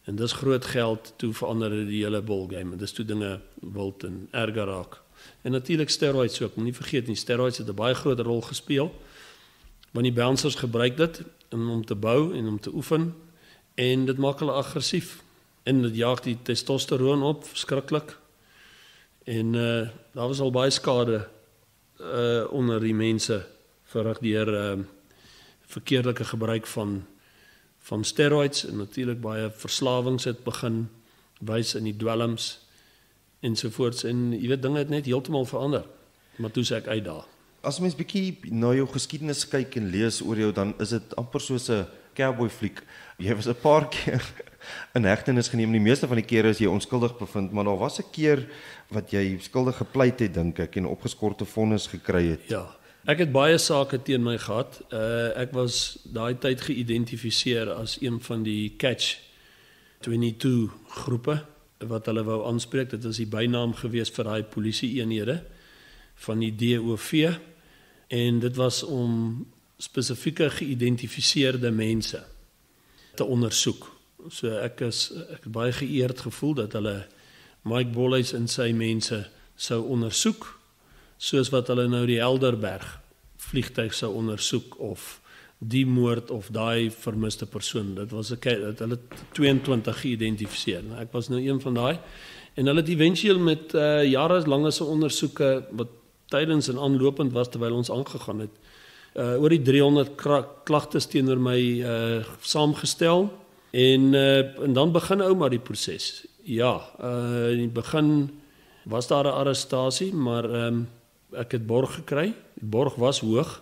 en dis groot geld, toe verander die hele ballgame en dis toe dinge wild en erger raak. En natuurlik steroids ook, moet nie vergeet nie, steroids het 'n baie groot rol gespeel want die bouncers gebruik dit om te bou en om te oefen En dit maak hulle aggressief. En dit jaag die testosteroon op, verskriklik. En daar was al baie skade onder die mense verrig deur verkeerdelike gebruik van steroids en natuurlik baie verslawings het begin wys in die dwelms ensovoorts. En jy weet, dinge het net heeltemal verander. Maar toe sê ek uit daar. As mens bietjie na jou geskiedenis kyk en lees oor jou, dan is dit amper soos 'n cowboy fliek. Jy was 'n paar keer in hegtenis geneem. Die meeste van die kere is jy onskuldig bevind, maar daar was 'n keer wat jy skuldig gepleit het, dink ek, en opgeskorte vonnis gekry het. Ja, ek het baie sake teen my gehad. Ek was daai tyd geïdentifiseer as een van die Catch 22 groepe wat hulle wou aanspreek. Dit was die bynaam gewees vir daai polisieeenhede van die DOV. En dit was om spesifieke geïdentifiseerde mense te ondersoek. So ek het baie geëerd gevoel dat hulle Mike Bolhuis en sy mense sou ondersoek, soos wat hulle nou die Helderberg vliegtuig sou ondersoek of die moord of daai vermiste persoon. Dit was dat hulle 22 geïdentifiseer. Ek was nou een van daai. En hulle het eventueel met jarelange se ondersoeke wat tydens en aanlopend was terwyl ons aangegaan het, oor die 300 klagtes teenoor my saamgestel en dan begin ou maar die proses. Ja, in die begin was daar 'n arrestasie, maar ek het borg gekry. Die borg was hoog.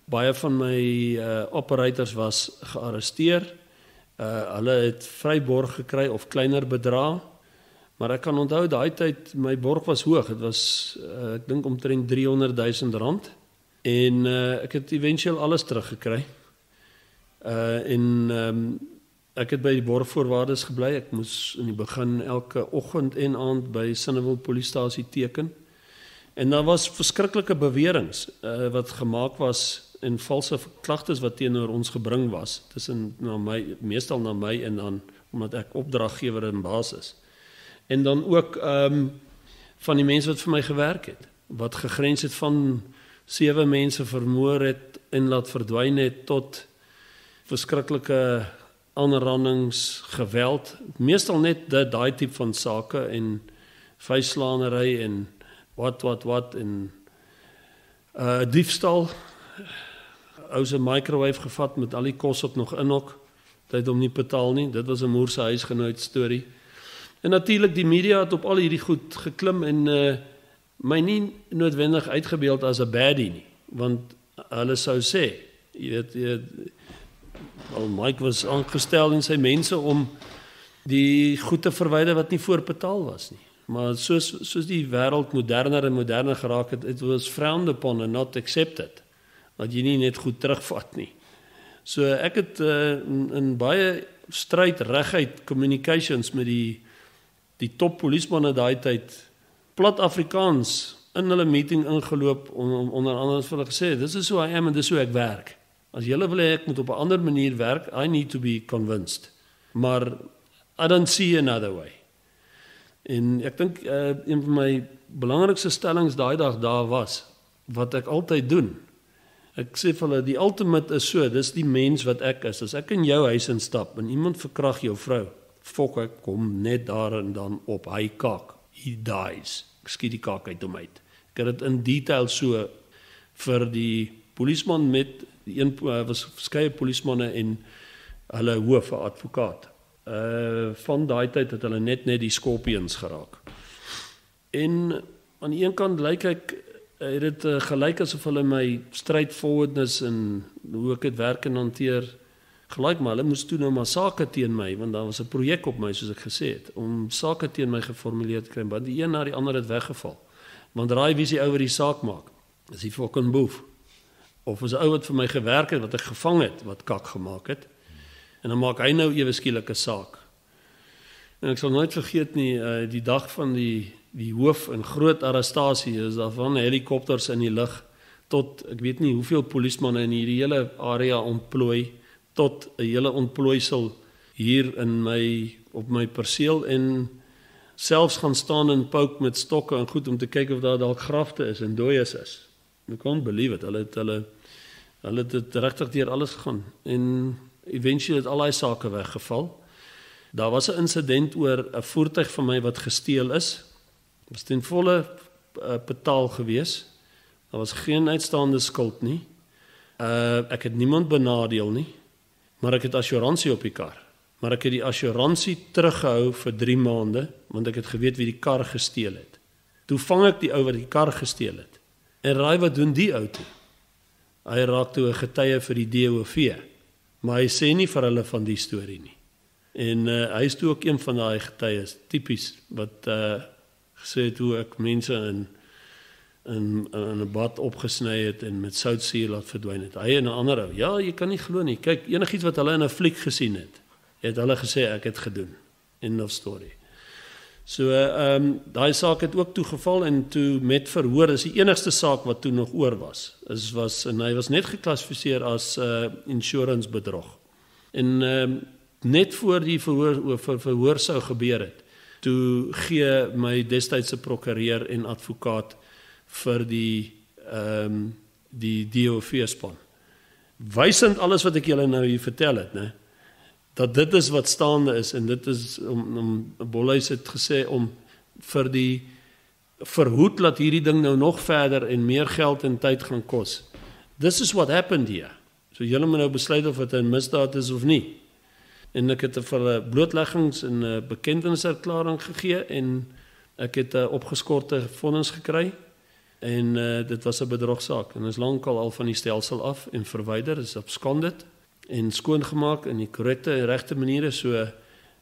Baie van my operators was gearresteer. Hulle het vryborg gekry of kleiner bedrag. Maar ek kan onthou daai tyd my borg was hoog. Dit was ek dink omtrent R300 000 en ek het eventueel alles teruggekry. Ek het by die borgvoorwaardes gebly. Ek moes in die begin elke oggend en aand by Sinnewil Polisiestasie teken. En daar was verskriklike beweringe wat gemaak was en valse klagtes wat teenoor ons gebring was tussen meestal na my en dan omdat ek opdraggewer en baas is. En dan ook van die mense wat vir my gewerk het, wat gegrens het van 7 mense vermoor het en laat verdwyn het tot verskriklike aanrandings, geweld, meestal net daai tipe van sake en vuislaanery en wat en diefstal. Ou se microwave gevat met al die kos ook nog in ook. Hy het hom nie betaal nie. Dit was 'n moerse huisgenoot storie. En natuurlik die media het op al hierdie goed geklim en my nie noodwendig uitgebeeld as 'n baddie nie, want hulle sou sê, jy weet, Mike was aangestel en sy mense om die goed te verwyder wat nie voorbetaal was nie. Maar soos die wêreld moderner en moderner geraak het, it was frowned upon and not accepted. Dat jy nie net goed terugvat nie. So ek het in baie stryd reguit communications met die top polismanne daai tyd plat Afrikaans in hulle meeting ingeloop onder andere vir hulle gesê, this is who I am and this is hoe ek werk. As julle wil hê ek moet op 'n ander manier werk, I need to be convinced. Maar I don't see another way. En ek dink een van my belangrikste stellings daai dag daar was wat ek altyd doen. Ek sê vir hulle die ultimate is so, dis die mens wat ek is. As ek in jou huis instap en iemand verkrag jou vrou, fok ek kom net daar en dan op hy kaak. He dies. Ek skiet die kaak uit hom uit. Ek het dit in detail so vir die polisman met was verskeie polismanne en hulle hoof advokaat. Van daai tyd het hulle net die scorpions geraak. En aan die een kant lyk ek het dit gelyk asof hulle my straightforwardness en hoe ek dit werk en hanteer gelyk, maar hulle moes toe nou maar sake teen my, want daar was 'n projek op my soos ek gesê het, om sake teen my geformuleer te kry, want die een na die ander het weggeval. Want raai wie se ou wat die saak maak? Dis die fucking boef. Of is 'n ou wat vir my gewerk het, wat ek gevang het, wat kak gemaak het. En dan maak hy nou ewe skielik 'n saak. En ek sal nooit vergeet nie, die dag van die hoof en groot arrestasie is daar van helikopters in die lug tot ek weet nie hoeveel polismanne in hierdie hele area ontplooi tot 'n hele ontplooisel hier op my perseel en selfs gaan staan en pouk met stokke en goed om te kyk of daar dalk grafte is en dooies is. I can't believe it. Hulle het dit regtig deur alles gegaan. En Eventueel het al daai sake weggeval. Daar was 'n insident oor 'n voertuig van my wat gesteel is. Was ten volle betaal gewees. Daar was geen uitstaande skuld nie. Ek het niemand benadeel nie, maar ek het assuransie op die kar. Maar ek het die assuransie teruggehou vir 3 maande, want ek het geweet wie die kar gesteel het. Toe vang ek die ou wat die kar gesteel het. En raai wat doen die ou toe? Hy raak toe 'n getuie vir die DOV, maar hy sê nie vir hulle van die storie nie. En hy is toe ook een van daai getuies, tipies, wat gesê het hoe ek mense in 'n bad opgesny het en met soutsuur laat verdwyn het. Hy en 'n ander ou, ja, jy kan nie glo nie. Kyk, enigiets wat hulle in 'n fliek gesien het hulle gesê ek het gedoen. End of story. So daai saak het ook toegeval en toe met verhoor is die enigste saak wat toe nog oor was. En hy was net geklassifiseer as insurance bedrog. En net voor die verhoor sou gebeur het, toe gee my destydse prokureur en advokaat vir die DOV span. Wysend alles wat ek julle nou hier vertel het, né? Dat dit is wat staande is en dit is om Bolhuis het gesê om vir die verhoed dat hierdie ding nou nog verder en meer geld en tyd gaan kos. This is what happened here. So julle moet nou besluit of dit 'n misdaad is of nie. En ek het vir hulle blootleggings en 'n bekendeniserklaring gegee en ek het 'n opgeskorte vonnis gekry en dit was 'n bedrogsaak en is lankal al van die stelsel af en verwyder, is absconded en skoongemaak in die korrekte en regte maniere. So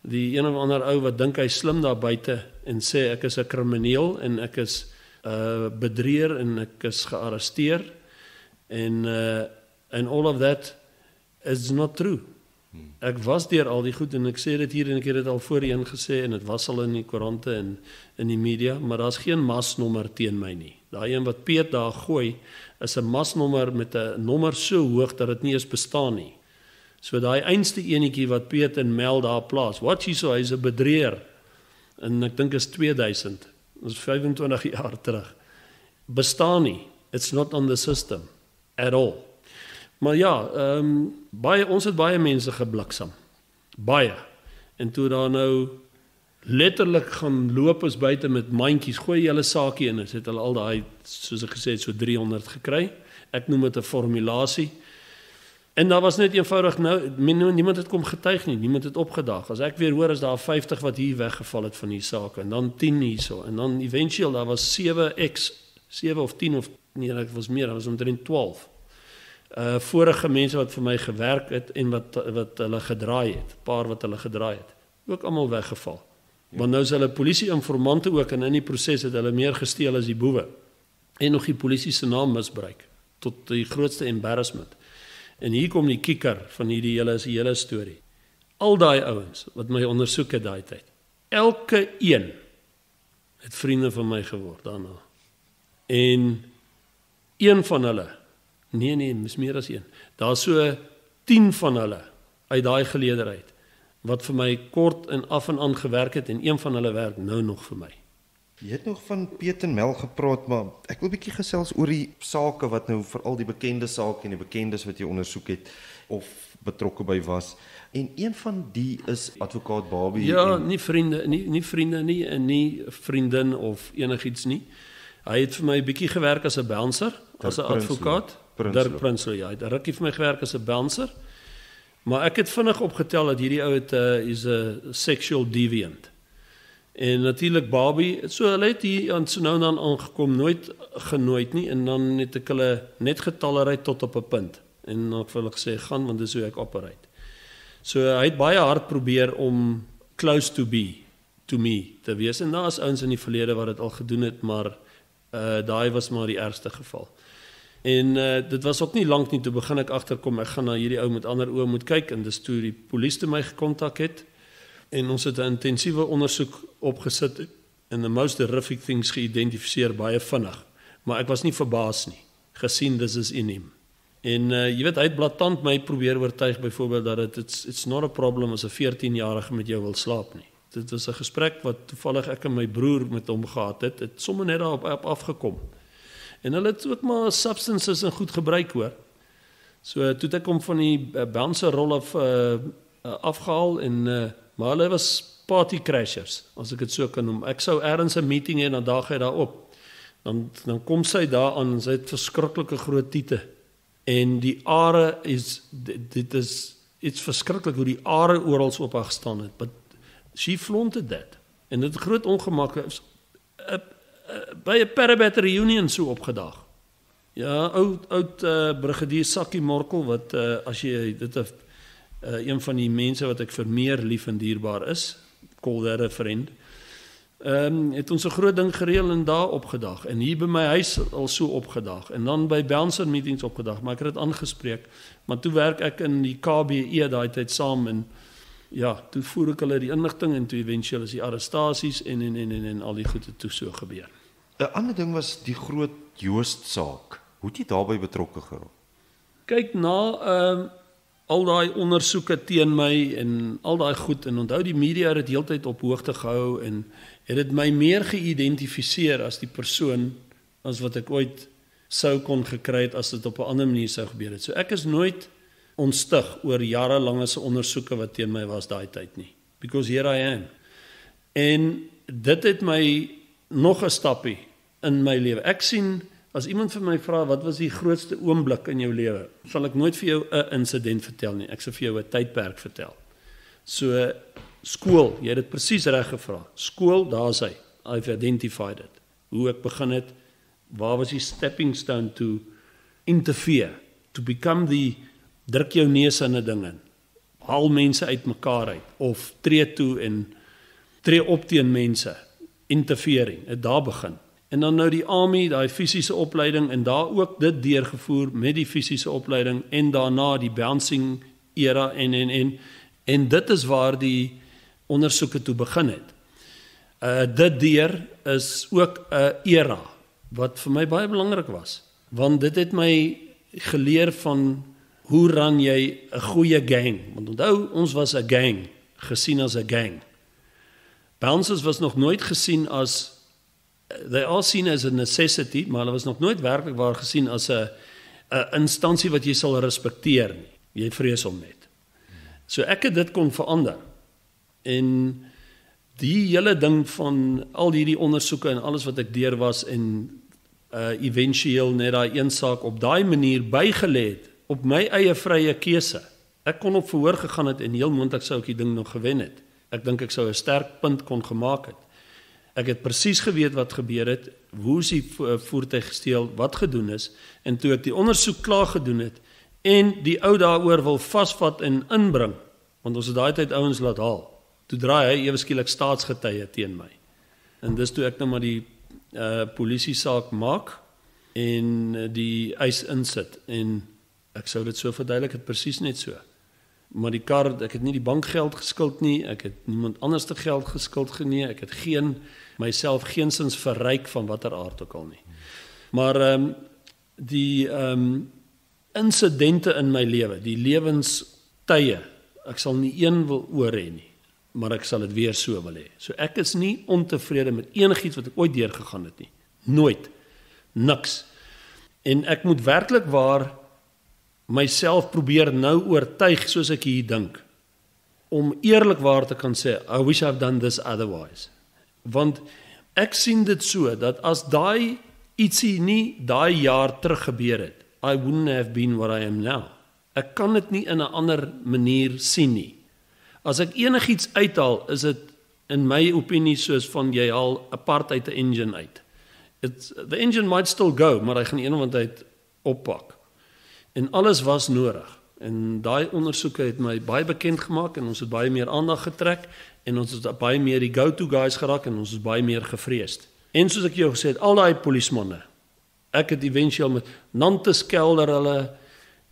die een of ander ou wat dink hy slim daar buite en sê ek is 'n krimineel en ek is bedrieër en ek is gearresteer en all of that is not true. Ek was deur al die goed en ek sê dit hier en ek het dit al voorheen gesê en dit was al in die koerante en in die media, maar daar's geen masnommer teen my nie. Daai een wat Piet daar gooi is 'n masnommer met 'n nommer so hoog dat dit nie eens bestaan nie. So daai einste enetjie wat Piet en Mel daar plaas, watch hierso, hy's 'n bedrieër. En ek dink is 2000. Dit is 25 jaar terug. Bestaan nie. It's not on the system at all. Maar ja, ons het baie mense gebliksem. Baie. En toe daar nou letterlik gaan loop is buite met mandjies, gooi julle saakie in, het hulle al daai, soos ek gesê het, so 300 gekry. Ek noem dit 'n formulasie. En daar was net eenvoudig niemand het kom getuig nie, niemand het opgedaag. As ek weer hoor is daar 50 wat hier weggeval het van die sake en dan 10 hierso en dan eventueel daar was 7 of 10 of nee, dit was meer, daar was omtrent 12. Vorige mense wat vir my gewerk het en wat hulle gedraai het, paar wat hulle gedraai het, ook almal weggeval. Ja. Want nou is hulle polisie-informante ook en in die proses het hulle meer gesteel as die boewe en nog die polisie se naam misbruik tot die grootste embarrassment. En hier kom die kikker van hierdie hele storie. Al daai ouens wat my ondersoek het daai tyd, elke een het vriende van my geword daarna. En een van hulle, nee, mis meer as een, daar so 10 van hulle uit daai geleederheid, wat vir my kort en af en aan gewerk het en een van hulle werk nou nog vir my. Jy het nog van Piet en Mel gepraat, maar ek wil 'n bietjie gesels oor die sake wat nou veral die bekende sake en die bekendes wat jy ondersoek het of betrokke by was. En een van die is advokaat Barbie. Ja, nie vriende nie en nie vriendin of enigiets nie. Hy het vir my 'n bietjie gewerk as 'n bouncer, as 'n advokaat. Dirk Prinsloo, ja, hy het rukkie vir my gewerk as 'n bouncer. Maar ek het vinnig opgetel dat hierdie ou is 'n sexual deviant. En natuurlik Barbie, so hulle het hier aan so nou en dan aangekom, nooit genooid nie en dan het ek hulle net getolereer tot op 'n punt. En dan het hulle gesê gaan want dis hoe ek operate. So hy het baie hard probeer om close to me te wees en daar is ouens in die verlede wat dit al gedoen het, maar daai was maar die ergste geval. En dit was ook nie lank nie toe begin ek agterkom ek gaan na hierdie ou met ander oë moet kyk en dis toe die polisie my gekontak het. En ons het 'n intensiewe ondersoek opgesit en the most horrific things geïdentifiseer baie vinnig. Maar ek was nie verbaas nie, gesien dis is in hom. En jy weet, hy het blaatant my probeer oortuig byvoorbeeld dat it's not a problem as 'n 14-jarige met jou wil slaap nie. Dit was 'n gesprek wat toevallig ek en my broer met hom gehad het sommer net daarop afgekom. En hulle het ook maar substances en goed gebruik hoor. So toe het ek hom van die bouncer rol af afgehaal en maar hulle was party crashers, as ek dit so kan noem. Ek sou ergens 'n meeting hê en dan daag hy daar op. Dan kom sy daar aan en sy het verskriklike groot tiete. En die are dit is iets verskriklik hoe die are oral op haar gestaan het. But she flaunted that. En dit groot ongemak is by 'n Parabat reunion so opgedaag. Ja, oud brigadier Sakkie Morkel wat as jy dit een van die mense wat ek vir meer lief en dierbaar is, call that a friend. Het ons 'n groot ding gereël en daar opgedag en hier by my huis al so opgedag en dan by bouncer meetings opgedag, maar ek het dit aangespreek, maar toe werk ek in die KBE daai tyd saam en ja, toe voer ek hulle die inligting en toe eventueel is die arrestasies en al die goede toe so gebeur. 'n Ander ding was die groot Joost saak. Hoe het jy daarbey betrokke geraak? Kyk na al daai ondersoeke teen my en al daai goed en onthou die media het dit heeltyd op hoogte gehou en het dit my meer geïdentifiseer as die persoon as wat ek ooit sou kon gekry het as dit op 'n ander manier sou gebeur het. So ek is nooit ontstig oor jarelange se ondersoeke wat teen my was daai tyd nie. Because here I am. En dit het my nog 'n stappie in my lewe. Ek sien as iemand vir my vra wat was die grootste oomblik in jou lewe, sal ek nooit vir jou 'n insident vertel nie. Ek sal vir jou 'n tydperk vertel. So skool, jy het dit presies reg gevra. Skool, daar's hy. I've identified it. Hoe ek begin het, waar was die stepping stone to interfere, to become the druk jou neus in 'n ding in. Haal mense uit mekaar uit of tree toe en tree op teen mense. Interfering, het daar begin. En dan nou die army, daai fisiese opleiding en daar ook dit deurgevoer met die fisiese opleiding en daarna die bouncing era en dit is waar die ondersoeke toe begin het. Dit deur is ook 'n era wat vir my baie belangrik was, want dit het my geleer van hoe ran jy 'n goeie gang, want onthou ons was 'n gang, gesien as 'n gang. Bouncers was nog nooit gesien as they are seen as a necessity, maar hulle was nog nooit werklik waar gesien as 'n instansie wat jy sal respekteer nie. Jy vrees hom net. So ek het dit kon verander. En die hele ding van al hierdie ondersoeke en alles wat ek deur was en eventueel net daai een saak op daai manier bygelê het op my eie vrye keuse. Ek kon op verhoor gegaan het en heel moontlik sou ek die ding nog gewen het. Ek dink ek sou 'n sterk punt kon gemaak het. Ek het presies geweet wat gebeur het, hoe is die voertuig gesteel, wat gedoen is, en toe ek die ondersoek klaar gedoen het, en die ou daaroor wil vasvat en inbring, want ons het daai tyd ouens laat haal, toe draai hy ewe skielik staatsgetuie teen my. En dis toe ek nou maar die polisie saak maak, en die eis insit, en ek sou dit so verduidelik, het presies net so. Maar die kar, ek het nie die bankgeld geskuld nie, ek het niemand anders te geld geskuld nie, ek het myself geensins verryk van watter aard ook al nie. Maar die insidente in my lewe, die lewenstye, ek sal nie een wil oor hê nie, maar ek sal dit weer so wil hê. So ek is nie ontevrede met enigiets wat ek ooit deurgegaan het nie. Nooit. Niks. En ek moet werklik waar myself probeer nou oortuig soos ek hier dink, om eerlikwaar te kan sê, I wish I've done this otherwise. Want ek sien dit so, dat as daai ietsie nie daai jaar terug gebeur het, I wouldn't have been what I am now. Ek kan dit nie in 'n ander manier sien nie. As ek enigiets uithaal, is dit in my opinie soos van jy haal 'n part uit 'n engine uit. The engine might still go, maar hy gaan eendag uit oppak. En alles was nodig. En daai ondersoeke het my baie bekend gemaak en ons het baie meer aandag getrek en ons het baie meer die go-to guys geraak en ons is baie meer gevreesd. En soos ek jou gesê het, al daai polismanne, ek het eventueel met Nantes Kelder, hulle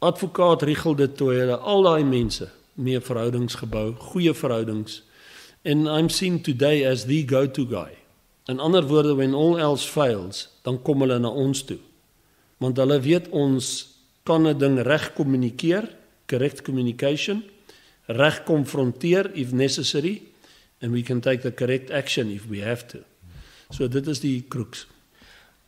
advokaat Rigel de Tooy, hulle al daai mense mee verhoudings gebou, goeie verhoudings. And I'm seen today as the go-to guy. In ander woorde, when all else fails, dan kom hulle na ons toe. Want hulle weet ons kan 'n ding reg kommunikeer, correct communication, reg konfronteer if necessary, and we can take the correct action if we have to. So dit is die crux.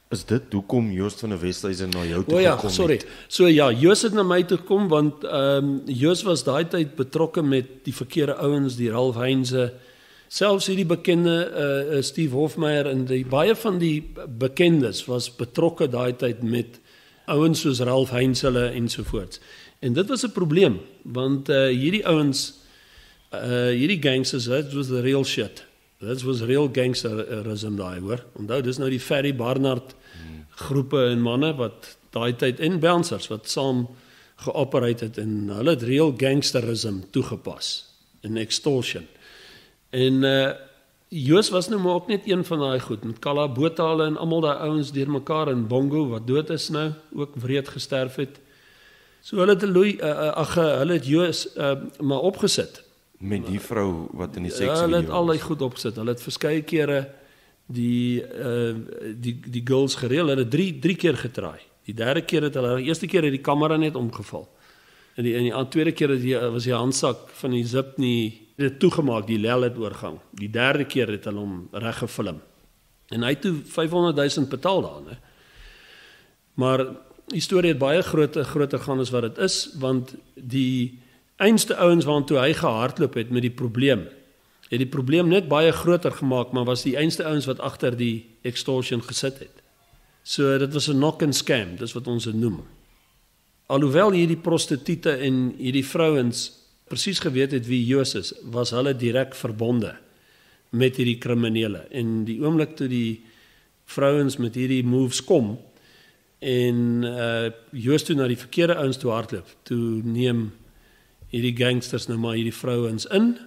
Is dit hoekom Joost van der Westhuizen na jou toe O ja, gekom sorry. het? So ja, Joos het na my toe gekom want Joos was daai tyd betrokke met die verkeerde ouens, die Ralph Heinze, selfs hierdie bekende Steve Hofmeyer en baie van die bekendes was betrokke daai tyd met ouens soos Ralph Heinze ensovoorts. En dit was 'n probleem want hierdie ouens, hierdie gangsters, that was the real shit. That was real gangsterism daai, hoor. Onthou, dis nou die Ferry Barnard groepe en manne wat daai tyd en bouncers wat saam geoperate het en hulle het real gangsterism toegepas en extortion. En Joos was nou maar ook net een van daai goed met Kala Botale en almal daai ouens deurmekaar in Bongo wat dood is nou, ook wreed gesterf het. So hulle het hulle het Joos maar opgesit. Met die vrou wat in die Ja, seksvideo hulle het al die goed opgesit. Hulle het verskeie kere die girls gereël. Hulle het drie keer getraai. Die derde keer het hulle, die eerste keer het die kamera net omgeval. En die tweede keer was die handsak van die zip nie dit toegemaak, die lel het oorgang. Die derde keer het hulle hom reg gefilm. En hy het toe 500,000 betaal daar, hè. Maar die storie het baie groter gaan as wat dit is, want die einste ouens waartoe hy gehardloop het met die probleem, het die probleem net baie groter gemaak, maar was die einste ouens wat agter die extortion gesit het. So dit was 'n knock and scam, dis wat ons dit noem. Alhoewel hierdie prostituie en hierdie vrouens presies geweet het wie Joos is, was hulle direk verbonde met hierdie kriminele. En die oomblik toe die vrouens met hierdie moves kom en Joos toe na die verkeerde ouens toe hardloop, toe neem hierdie gangsters nou maar hierdie vrouens in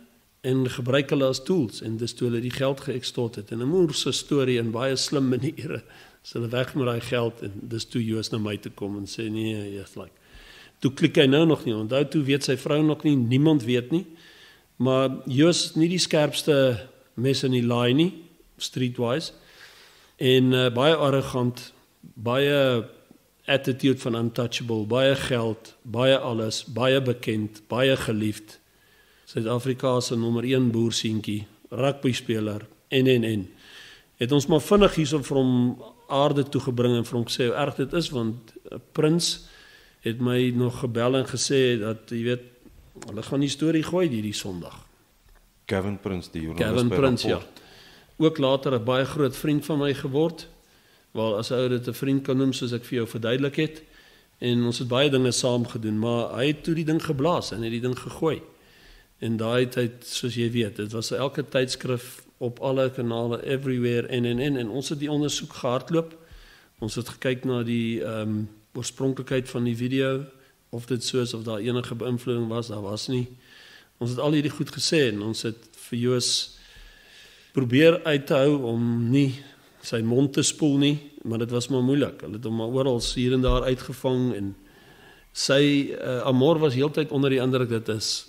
en gebruik hulle as tools en dis toe hulle die geld geëxtort het. En 'n moerse storie en baie slim maniere. So hulle weg met daai geld en dis toe Joos na my toe kom en sê nee, yes, like. Toe klik hy nou nog nie, onthou toe weet sy vrou nog nie, niemand weet nie. Maar Joos is nie die skerpste mes in die laai nie, streetwise. En baie arrogant, baie attitude van untouchable, baie geld, baie alles, baie bekend, baie geliefd. Suid-Afrika se nommer 1 boerseentjie, rugby speler en. Het ons maar vinnig hierso vir hom aarde toe gebring en vir hom gesê hoe erg dit is want Prins het my nog gebel en gesê dat jy weet hulle gaan die storie gooi hierdie Sondag. Kevin Prins, die joernalis Kevin by Prins, ja. Rapport. Ook later 'n baie groot vriend van my geword. Wel as ou dit 'n vriend kan noem soos ek vir jou verduidelik het. En ons het baie dinge saam gedoen, maar hy het toe die ding geblaas en het die ding gegooi. En daai tyd, soos jy weet, dit was elke tydskrif op alle kanale everywhere en ons het die ondersoek gehardloop. Ons het gekyk na die oorspronklikheid van die video, of dit so is of daar enige beïnvloeding was, daar was nie. Ons het al hierdie goed gesê en ons het vir Joos probeer uit te hou om nie sy mond te spoel nie, maar dit was maar moeilik. Hulle het hom maar oral hier en daar uitgevang en sy Amor was heeltyd onder die indruk dit is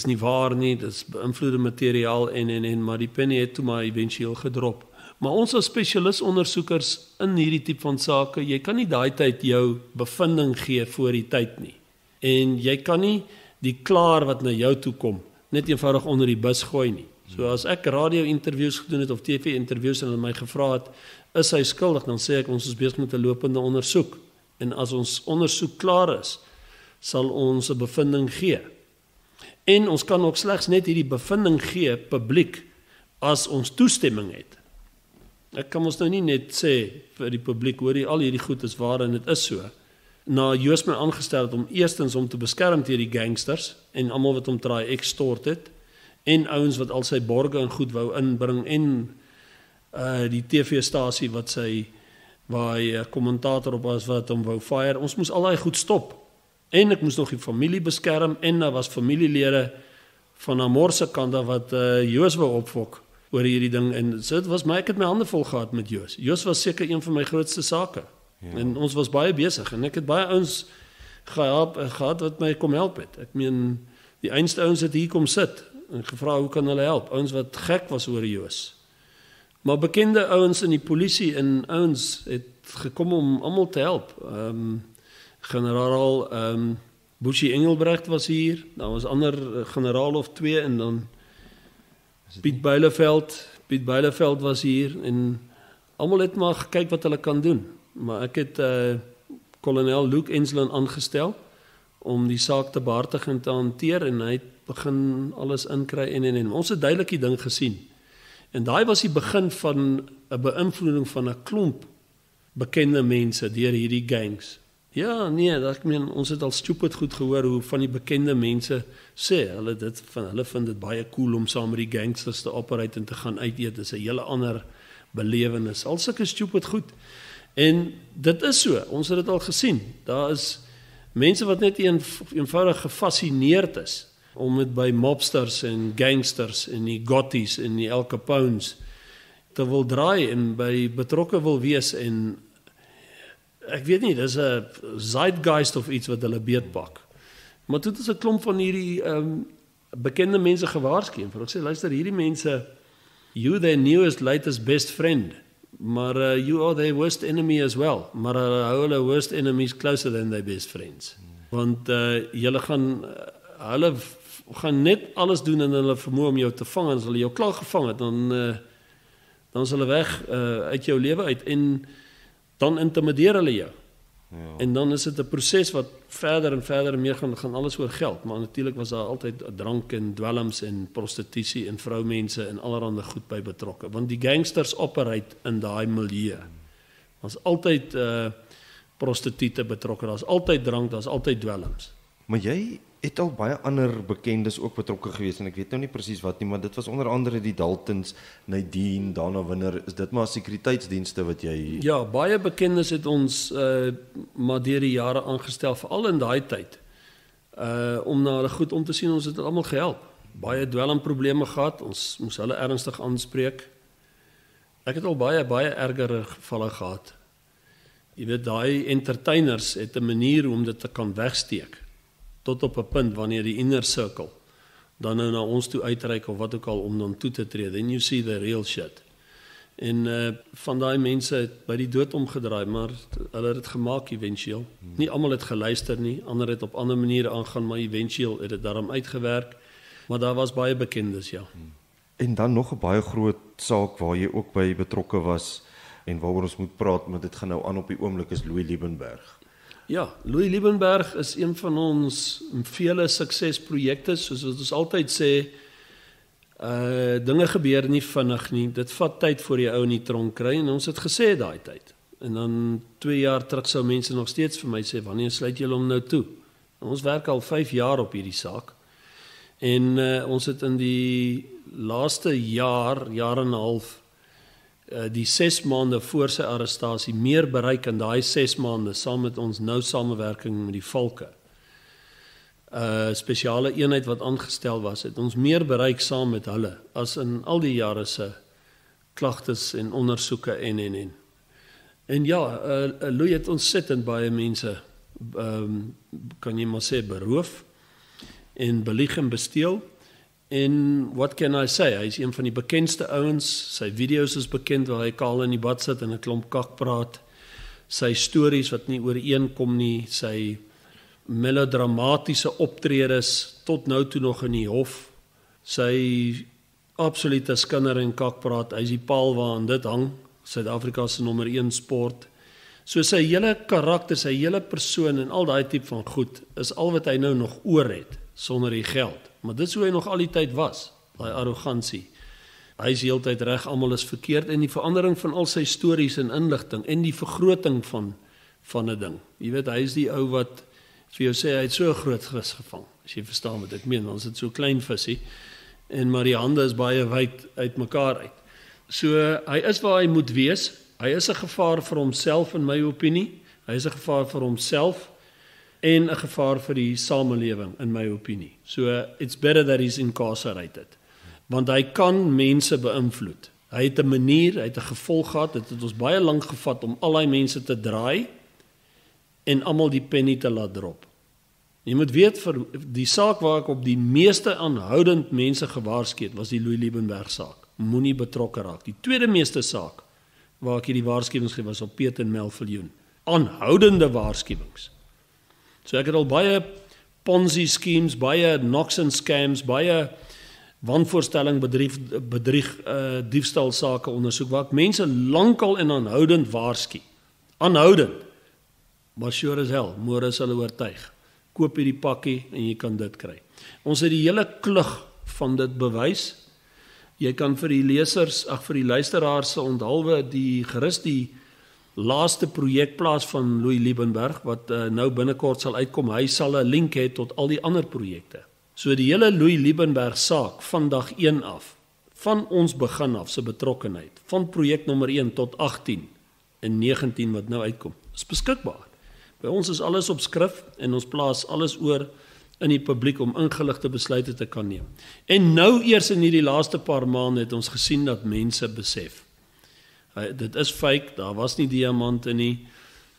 nie waar nie, dit is beïnvloede materiaal en maar die penny het toe maar eventueel gedrop. Maar ons as spesialisondersoekers in hierdie tipe van sake, jy kan nie daai tyd jou bevinding gee voor die tyd nie. En jy kan nie die klaar wat na jou toe kom net eenvoudig onder die bus gooi nie. So as ek radio-interviews gedoen het of TV-interviews en hulle my gevra het, is hy skuldig, dan sê ek ons is besig met 'n lopende ondersoek. En as ons ondersoek klaar is, sal ons 'n bevinding gee. En ons kan ook slegs net hierdie bevinding gee publiek as ons toestemming het. Ek kan ons nou nie net sê vir die publiek, hoor jy, al hierdie goed is waar en dit is so. Na Joos my aangestel het om eerstens om te beskerm teen die gangsters en almal wat hom traai extort het en ouens wat al sy borge en goed wou inbring en die TV-stasie waar hy kommentator op was wat hom wou fire. Ons moes al daai goed stop. En ek moes nog die familie beskerm en daar was familielede van Amor se kant af wat Joos wou opfok oor hierdie ding en so dit was my, ek het my hande vol gehad met Joos. Joos was seker een van my grootste sake. Ja. En ons was baie besig en ek het baie ouens gehad wat my kom help het. Ek meen die einste ouens het hier kom sit en gevra hoe kan hulle help? Ouens wat gek was oor Joos. Maar bekende ouens in die polisie en ouens het gekom om almal te help. Generaal Bushi Engelbrecht was hier. Daar was ander generaal of twee en dan Piet Beileveld was hier en almal het maar gekyk wat hulle kan doen. Maar ek het kolonel Luke Enslin aangestel om die saak te behartig en te hanteer en hy het begin alles inkry en. Ons het duidelik die ding gesien. En daai was die begin van 'n beïnvloeding van 'n klomp bekende mense deur hierdie gangs. Ja, nee, ek meen ons het al stupid goed gehoor hoe van die bekende mense sê, hulle vind dit baie cool om saam met die gangsters te operate en te gaan uit eet. Dit is 'n hele ander belewenis. Al sulke stupid goed. En dit is so, ons het dit al gesien. Daar is mense wat net eenvoudig gefassineerd is om dit by mobsters en gangsters en die Gottis en die Al Capones te wil draai en by betrokke wil wees en ek weet nie, dis 'n zeitgeist of iets wat hulle beetpak. Maar toe het ons 'n klomp van hierdie bekende mense gewaarsku en vir ons sê, luister, hierdie mense, you their newest, latest best friend, maar you are their worst enemy as well, maar hou hulle worst enemies closer than their best friends. Want hulle gaan net alles doen in hulle vermoë om jou te vang, en as hulle jou klaar gevang het, dan is hulle weg uit jou lewe uit, en dan intimideer hulle jou. Ja. En dan is dit 'n proses wat verder en verder en meer gaan alles oor geld, maar natuurlik was daar altyd drank en dwelms en prostitusie en vroumense en allerlei goed by betrokke, want die gangsters operate in daai milieu. Daar's altyd prostituie betrokke, daar's altyd drank, daar's altyd dwelms. Maar jy het al baie ander bekendes ook betrokke gewees, en ek weet nou nie presies wat nie, maar dit was onder andere die Daltons, Nadine, Dana Winner. Is dit maar sekuriteitsdienste wat jy... Ja, baie bekendes het ons maar deur die jare aangestel, veral in daai tyd, om na hulle goed om te sien, ons het almal gehelp. Baie dwelmprobleme gehad, ons moes hulle ernstig aanspreek. Ek het al baie ergere gevalle gehad. Jy weet, daai entertainers het 'n manier om dit te kan wegsteek, tot op 'n punt wanneer die inner circle dan nou na ons toe uitreik of wat ook al om dan toe te tree, then you see the real shit. En van daai mense het by die dood omgedraai, maar hulle het dit gemaak eventueel. Nie almal het geluister nie, ander het op ander maniere aangaan, maar eventueel het dit daarom uitgewerk. Maar daar was baie bekendes, ja. En dan nog 'n baie groot saak waar jy ook by betrokke was en waaroor ons moet praat, maar dit gaan nou aan op die oomblik, is Louis Liebenberg. Ja, Louis Liebenberg is een van ons vele suksesprojekte, soos wat ons altyd sê, dinge gebeur nie vinnig nie, dit vat tyd voor jy ou in die tronk kry, en ons het gesê daai tyd. En dan 2 jaar terug sou mense nog steeds vir my sê, wanneer sluit julle hom nou toe? En ons werk al 5 jaar op hierdie saak, en ons het in die laaste jaar en 'n half, die 6 maande voor sy arrestasie meer bereik in daai 6 maande saam met ons nou samewerking met die Valke. Spesiale eenheid wat aangestel was, het ons meer bereik saam met hulle as in al die jare se klagtes en ondersoeke en. En ja, Louis het ontsettend baie mense kan jy maar sê beroof en belieg en besteel. En what can I say? Hy is een van die bekendste ouens, sy video's is bekend waar hy kaal in die bad sit en 'n klomp kak praat, sy stories wat nie ooreenkom nie, sy melodramatiese optredes tot nou toe nog in die hof, sy absolute skinder en kak praat, hy is die paal waaraan dit hang, Suid-Afrika se nommer 1 sport. So sy hele karakter, sy hele persoon en al daai tipe van goed is al wat hy nou nog oor het sonder die geld. Maar dit is hoe hy nog al die tyd was, daai arrogansie. Hy is heeltyd reg, almal is verkeerd, en die verandering van al sy stories en inligting en die vergroting van 'n ding. Jy weet, hy is die ou wat vir jou sê hy het so 'n groot vis gevang. As jy verstaan wat ek meen, ons het so klein visie en maar die hande is baie wyd uitmekaar uit. So hy is waar hy moet wees. Hy is 'n gevaar vir homself in my opinie. Hy is 'n gevaar vir homself en 'n gevaar vir die samelewing in my opinie. So it's better that he's incarcerated. Want hy kan mense beïnvloed. Hy het 'n manier, hy het 'n gevolg gehad, dit het ons baie lank gevat om al die mense te draai en almal die penny te laat drop. Jy moet weet, vir die saak waar ek op die meeste aanhoudend mense gewaarsku het, was die Louis Liebenberg saak. Moenie betrokke raak. Die tweede meeste saak waar ek hierdie waarskuwings gegee was op Piet en Mel Viljoen. Aanhoudende waarskuwings. So ek het al baie Ponzi schemes, baie Knox and scams, baie wanvoorstelling, bedrieg, diefstal sake ondersoek, waar ek mense lankal en aanhoudend waarsku. Aanhoudend. Maar sure as hell, môre is hulle oortuig. Koop hierdie pakkie en jy kan dit kry. Ons het die hele klug van dit bewys. Jy kan vir die lesers, vir die luisteraars onthaalwe gerus die laaste projekplaas van Louis Liebenberg, wat nou binnekort sal uitkom, hy sal 'n link hê tot al die ander projekte. So die hele Louis Liebenberg saak, van dag 1 af, van ons begin af, sy betrokkenheid, van projek nommer 1 tot 18 en 19 wat nou uitkom, is beskikbaar. By ons is alles op skrif en ons plaas alles oor in die publiek om ingeligte besluite te kan neem. En nou eers in hierdie laaste paar maande het ons gesien dat mense besef. Dit is fake, daar was nie diamante nie,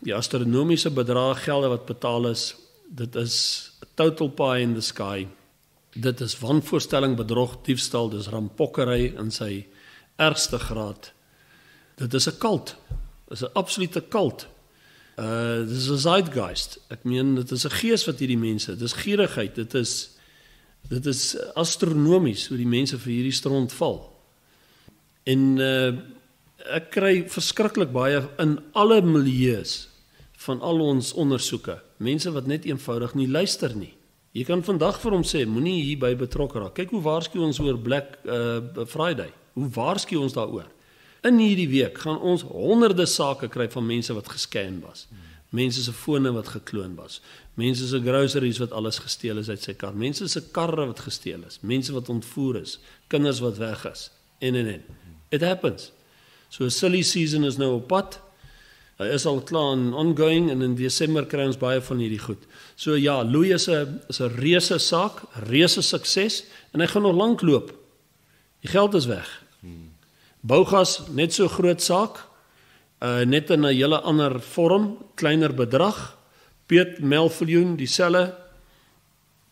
die astronomiese bedrag gelde wat betaal is, dit is total pie in the sky, dit is wanvoorstelling, bedrog, diefstal, dit is rampokkery in sy ergste graad. Dit is 'n kult, dit is 'n absolute kult. Dit is 'n zeitgeist. Ek meen, dit is 'n gees wat hierdie mense, dit is gierigheid, dit is astronomies hoe die mense vir hierdie stront val. En ek kry verskriklik baie in alle milieus van al ons ondersoeke, mense wat net eenvoudig nie luister nie. Jy kan vandag vir hom sê, moenie hierby betrokke raak. Kyk hoe waarsku ons oor Black Friday. Hoe waarsku ons daaroor? In hierdie week gaan ons honderde sake kry van mense wat gescam was. Mense se fone wat gekloon was. Mense se groceries wat alles gesteel is uit sy kar. Mense se karre wat gesteel is. Mense wat ontvoer is. Kinders wat weg is. En. It happens. So silly season is nou op pad. Hy is al klaar en ongoing en in Desember kry ons baie van hierdie goed. So ja, Louis is 'n reuse saak, reuse sukses en hy gaan nog lank loop. Die geld is weg. Bougas, net so groot saak, net in 'n hele ander vorm, kleiner bedrag. Piet Melviljoen, dieselfde.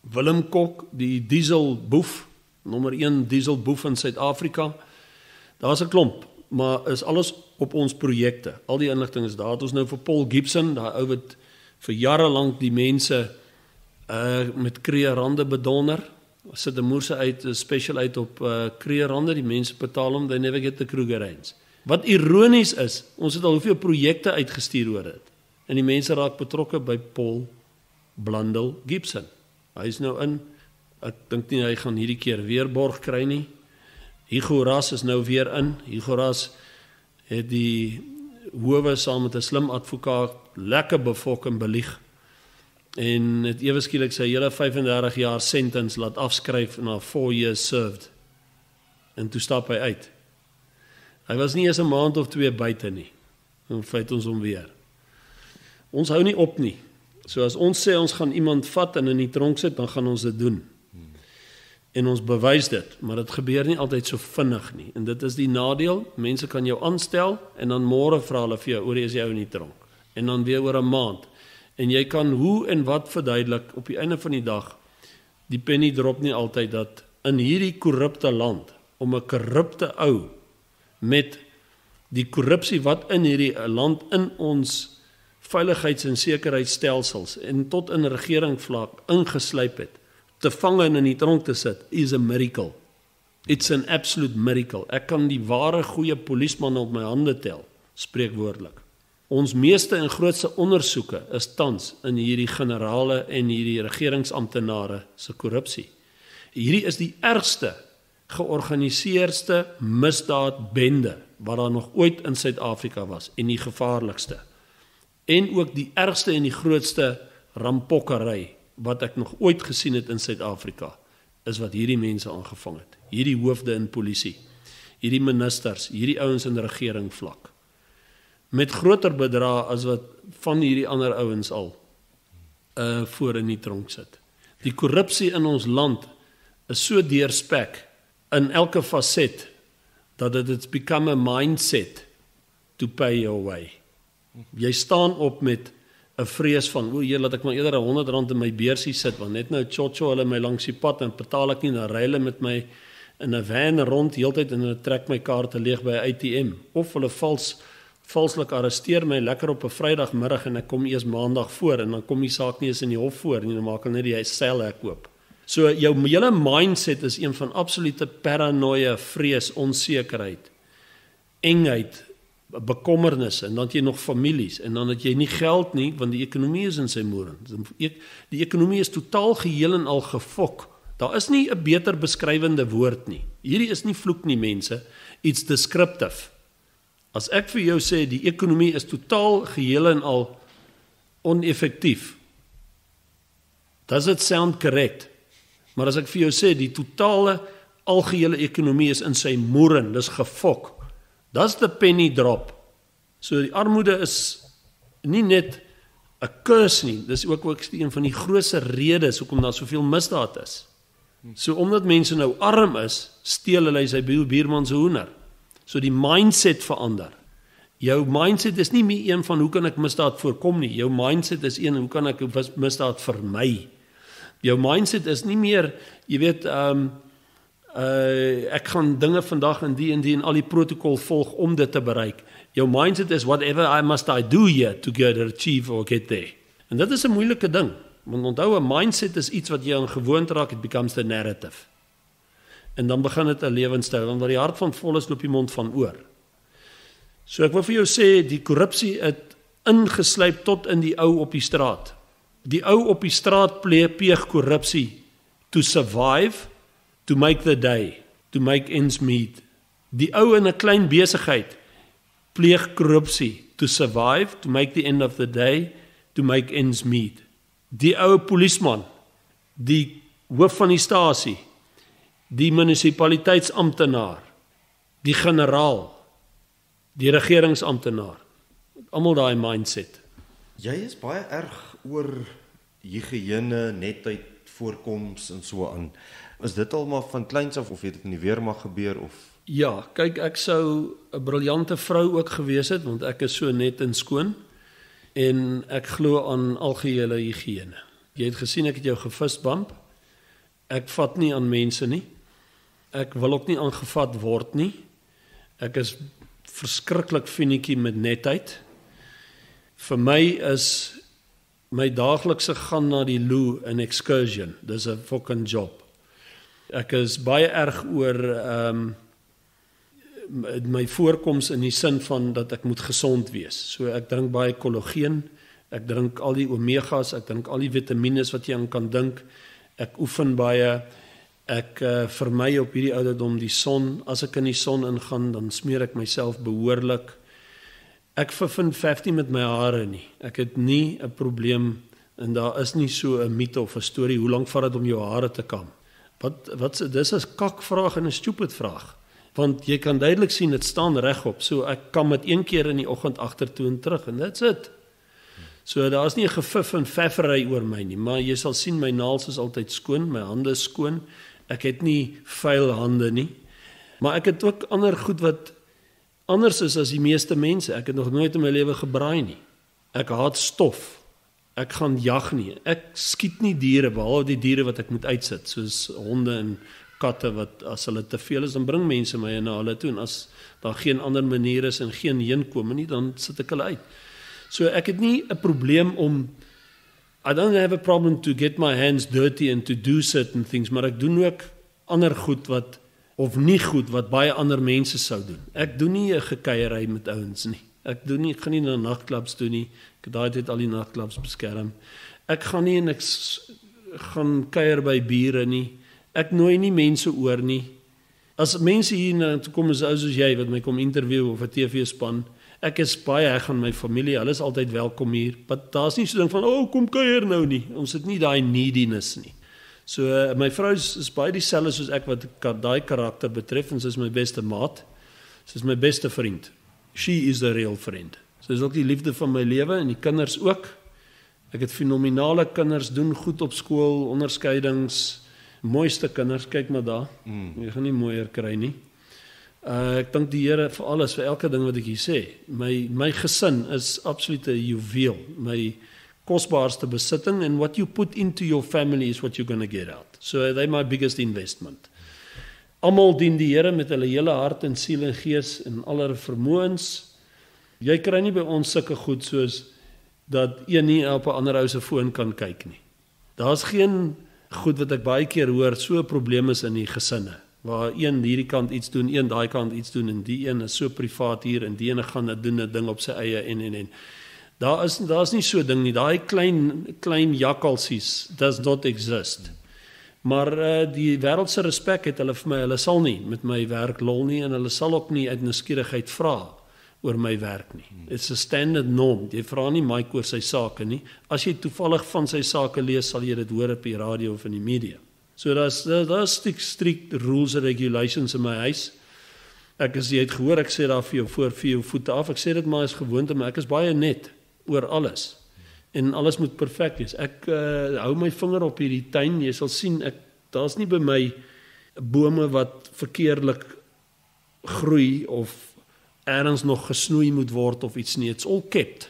Willem Kok, die dieselboef, nommer 1 dieselboef in Suid-Afrika. Daar's 'n klomp, maar is alles op ons projekte. Al die inligting is daar. Het ons nou vir Paul Gibson, daai ou wat vir jare lank die mense met kreerande bedonder. Sit 'n moerse uit, 'n special uit op kreerande, die mense betaal hom, they never get the Kruger Range. Wat ironies is, ons het al hoeveel projekte uitgestuur oor dit. En die mense raak betrokke by Paul Blundell Gibson. Hy is nou in, ek dink nie hy gaan hierdie keer weer borg kry nie. Hugo Ras is nou weer in. Hugo Ras het die howe saam met 'n slim advokaat lekker befok en belieg. En het ewe skielik sy hele 35 jaar sentence laat afskryf na 4 years served. En toe stap hy uit. Hy was nie eens 'n maand of 2 buite nie. En feit ons hom weer. Ons hou nie op nie. So as ons sê ons gaan iemand vat en in die tronk sit, dan gaan ons dit doen. En ons bewys dit, maar dit gebeur nie altyd so vinnig nie. En dit is die nadeel, mense kan jou aanstel en dan môre vra hulle vir jou, oor is jy ou in die tronk. En dan weer oor 'n maand. En jy kan hoe en wat verduidelik op die einde van die dag, die penny drop nie altyd dat in hierdie korrupte land, om 'n korrupte ou met die korrupsie wat in hierdie land in ons veiligheids- en sekuriteitsstelsels en tot in regeringvlak ingeslyp het, te vang en in die tronk te sit, is a miracle. It's an absolute miracle. Ek kan die ware goeie polisman op my hande tel, spreekwoordelik. Ons meeste en grootste ondersoeke is tans in hierdie generale en hierdie regeringsamptenare se korrupsie. Hierdie is die ergste, georganiseerde misdaadbende wat daar nog ooit in Suid-Afrika was en die gevaarlikste. En ook die ergste en die grootste rampokkery wat ek nog ooit gesien het in Suid-Afrika, is wat hierdie mense aangevang het. Hierdie hoofde in polisie, hierdie ministers, hierdie ouens in regeringvlak. Met groter bedrae as wat van hierdie ander ouens al voor in die tronk sit. Die korrupsie in ons land is so deurspek in elke facet, dat it's become a mindset to pay your way. Jy staan op met 'n vrees van, laat ek maar eerder R100 in my beursie sit, want net nou tjotjo hulle my langs die pad en betaal ek nie, dan ry hulle met my in 'n van rond heeltyd en hulle trek my kaarte leeg by 'n ATM, of hulle valslik arresteer my lekker op 'n Vrydagmiddag en ek kom eers Maandag voor en dan kom die saak nie eens in die hof voor nie, dan maak hulle net die selhek oop. So jou hele mindset is een van absolute paranoia, vrees, onsekerheid, engheid, bekommernisse, en dan het jy nog families, en dan het jy nie geld nie, want die ekonomie is in sy moeren. Die ekonomie is totaal geheel en al gefok. Daar is nie 'n beter beskrywende woord nie. Hierdie is nie vloek nie, mense. It's descriptive. As ek vir jou sê, die ekonomie is totaal geheel en al oneffektief, does it sound correct? Maar as ek vir jou sê, die totale, algehele ekonomie is in sy moeren, dis gefok. That's the penny drop. So die armoede is nie net 'n curse nie, dis ook een van die grootste redes hoekom daar soveel misdaad is. So omdat mense nou arm is, steel hulle sy buurman se hoender. So die mindset verander. Jou mindset is nie meer een van hoe kan ek misdaad voorkom nie. Jou mindset is een hoe kan ek misdaad vermy. Jou mindset is nie meer, jy weet, ek gaan dinge vandag en die en al die protokol volg om dit te bereik. Jou mindset is whatever I do here to get achieve or get there. En dit is 'n moeilike ding. Want onthou, 'n mindset is iets wat jy aan gewoond raak, it becomes the narrative. En dan begin dit 'n lewenstyl, want waar die hart van vol is, loop die mond van oor. So ek wil vir jou sê, die korrupsie het ingeslyp tot in die ou op die straat. Die ou op die straat pleeg korrupsie to survive, to make the day, to make ends meet. Die ou in 'n klein besigheid pleeg korrupsie to survive, to make the end of the day, to make ends meet. Die ou polisman, die hoof van die stasie, die munisipaliteitsamptenaar, die generaal, die regeringsamptenaar, almal daai mindset. Jy is baie erg oor higiëne, netheid, voorkoms en so aan. Is dit al maar van kleins af of het dit in die weermag gebeur of? Ja, kyk, ek sou 'n briljante vrou ook gewees het, want ek is so net en skoon. En ek glo aan algehele higiëne. Jy het gesien ek het jou gefistbump. Ek vat nie aan mense nie. Ek wil ook nie aangevat word nie. Ek is verskriklik finetjie met netheid. Vir my is my daaglikse gaan na die loo 'n excursion. Dis 'n fucking job. Ek is baie erg oor my voorkoms in die sin van dat ek moet gesond wees. So ek drink baie kollageen, ek drink al die omegas, ek drink al die vitamines wat jy aan kan dink. Ek oefen baie, ek vermy op hierdie ouderdom die son. As ek in die son ingaan, dan smeer ek myself behoorlik. Ek verf nie met my hare nie. Ek het nie 'n probleem en daar is nie so 'n mite of 'n storie hoe lank vat dit om jou hare te kam. Dis 'n kakvraag en 'n stupid vraag. Want jy kan duidelik sien dit staan regop. So ek kam dit een keer in die oggend agtertoe en terug en that's it. So daar is nie 'n gefif en feffery oor my nie, maar jy sal sien my naels is altyd skoon, my hande is skoon. Ek het nie vuil hande nie. Maar ek het ook ander goed wat anders is as die meeste mense. Ek het nog nooit in my lewe gebraai nie. Ek haat stof. Ek gaan jag nie. Ek skiet nie diere behalwe die diere wat ek moet uitsit, soos honde en katte wat as hulle te veel is, dan bring mense my na hulle toe en as daar geen ander manier is en geen heenkome nie, dan sit ek hulle uit. So ek het nie 'n probleem om I don't have a problem to get my hands dirty and to do certain things, maar ek doen ook ander goed wat of nie goed wat baie ander mense sou doen. Ek doen nie 'n gekuierery met ouens nie. Ek gaan nie na nagklubs toe nie. Ek het daai tyd al die nagklubs beskerm. Ek gaan nie en ek gaan kuier by bure nie. Ek nooi nie mense oor nie. As mense hier na toe kom, is ou soos jy wat my kom interview of 'n TV-span, ek is baie reg aan my familie, hulle is altyd welkom hier. Maar daar's nie so ding van, kom kuier nou nie. Ons het nie daai neediness nie. So my vrou is baie dieselfde soos ek wat daai karakter betref en sy is my beste maat. Sy is my beste vriend. She is the real friend. Sy is ook die liefde van my lewe en die kinders ook. Ek het fenominale kinders, doen goed op skool, onderskeidings, mooiste kinders, kyk maar daar. Jy gaan nie mooier kry nie. Ek dank die Here vir alles, vir elke ding wat ek hier sê. My gesin is absolute juweel, my kosbaarste besitting, and what you put into your family is what you're going to get out. So they're my biggest investment. Almal dien die Here met hulle hele hart en siel en gees en al hulle vermoëns. Jy kry nie by ons sulke goed soos dat een nie op 'n ander ou se foon kan kyk nie. Daar's geen goed wat ek baie keer hoor, so 'n probleem is in die gesinne, waar een hierdie kant iets doen, een daai kant iets doen, en die een is so privaat hier, en die ene gaan doen 'n ding op sy eie, en. Daar is nie so ding nie, daai klein jakkalsies, does not exist. Maar die wêreldse respek het hulle vir my, hulle sal nie met my werk lol nie, en hulle sal ook nie uit nuuskierigheid vra oor my werk nie. It's a standard norm. Jy vra nie Mike oor sy sake nie. As jy toevallig van sy sake lees, sal jy dit hoor op die radio of in die media. So daar's strict rules and regulations in my huis. Jy het gehoor, ek sê daar vir jou voete af. Ek sê dit maar as gewoonte, maar ek is baie net oor alles. En alles moet perfek wees. Ek hou my vinger op hierdie tuin. Jy sal sien, daar's nie by my bome wat verkeerlik groei of ergens nog gesnoei moet word of iets nie. It's all kept.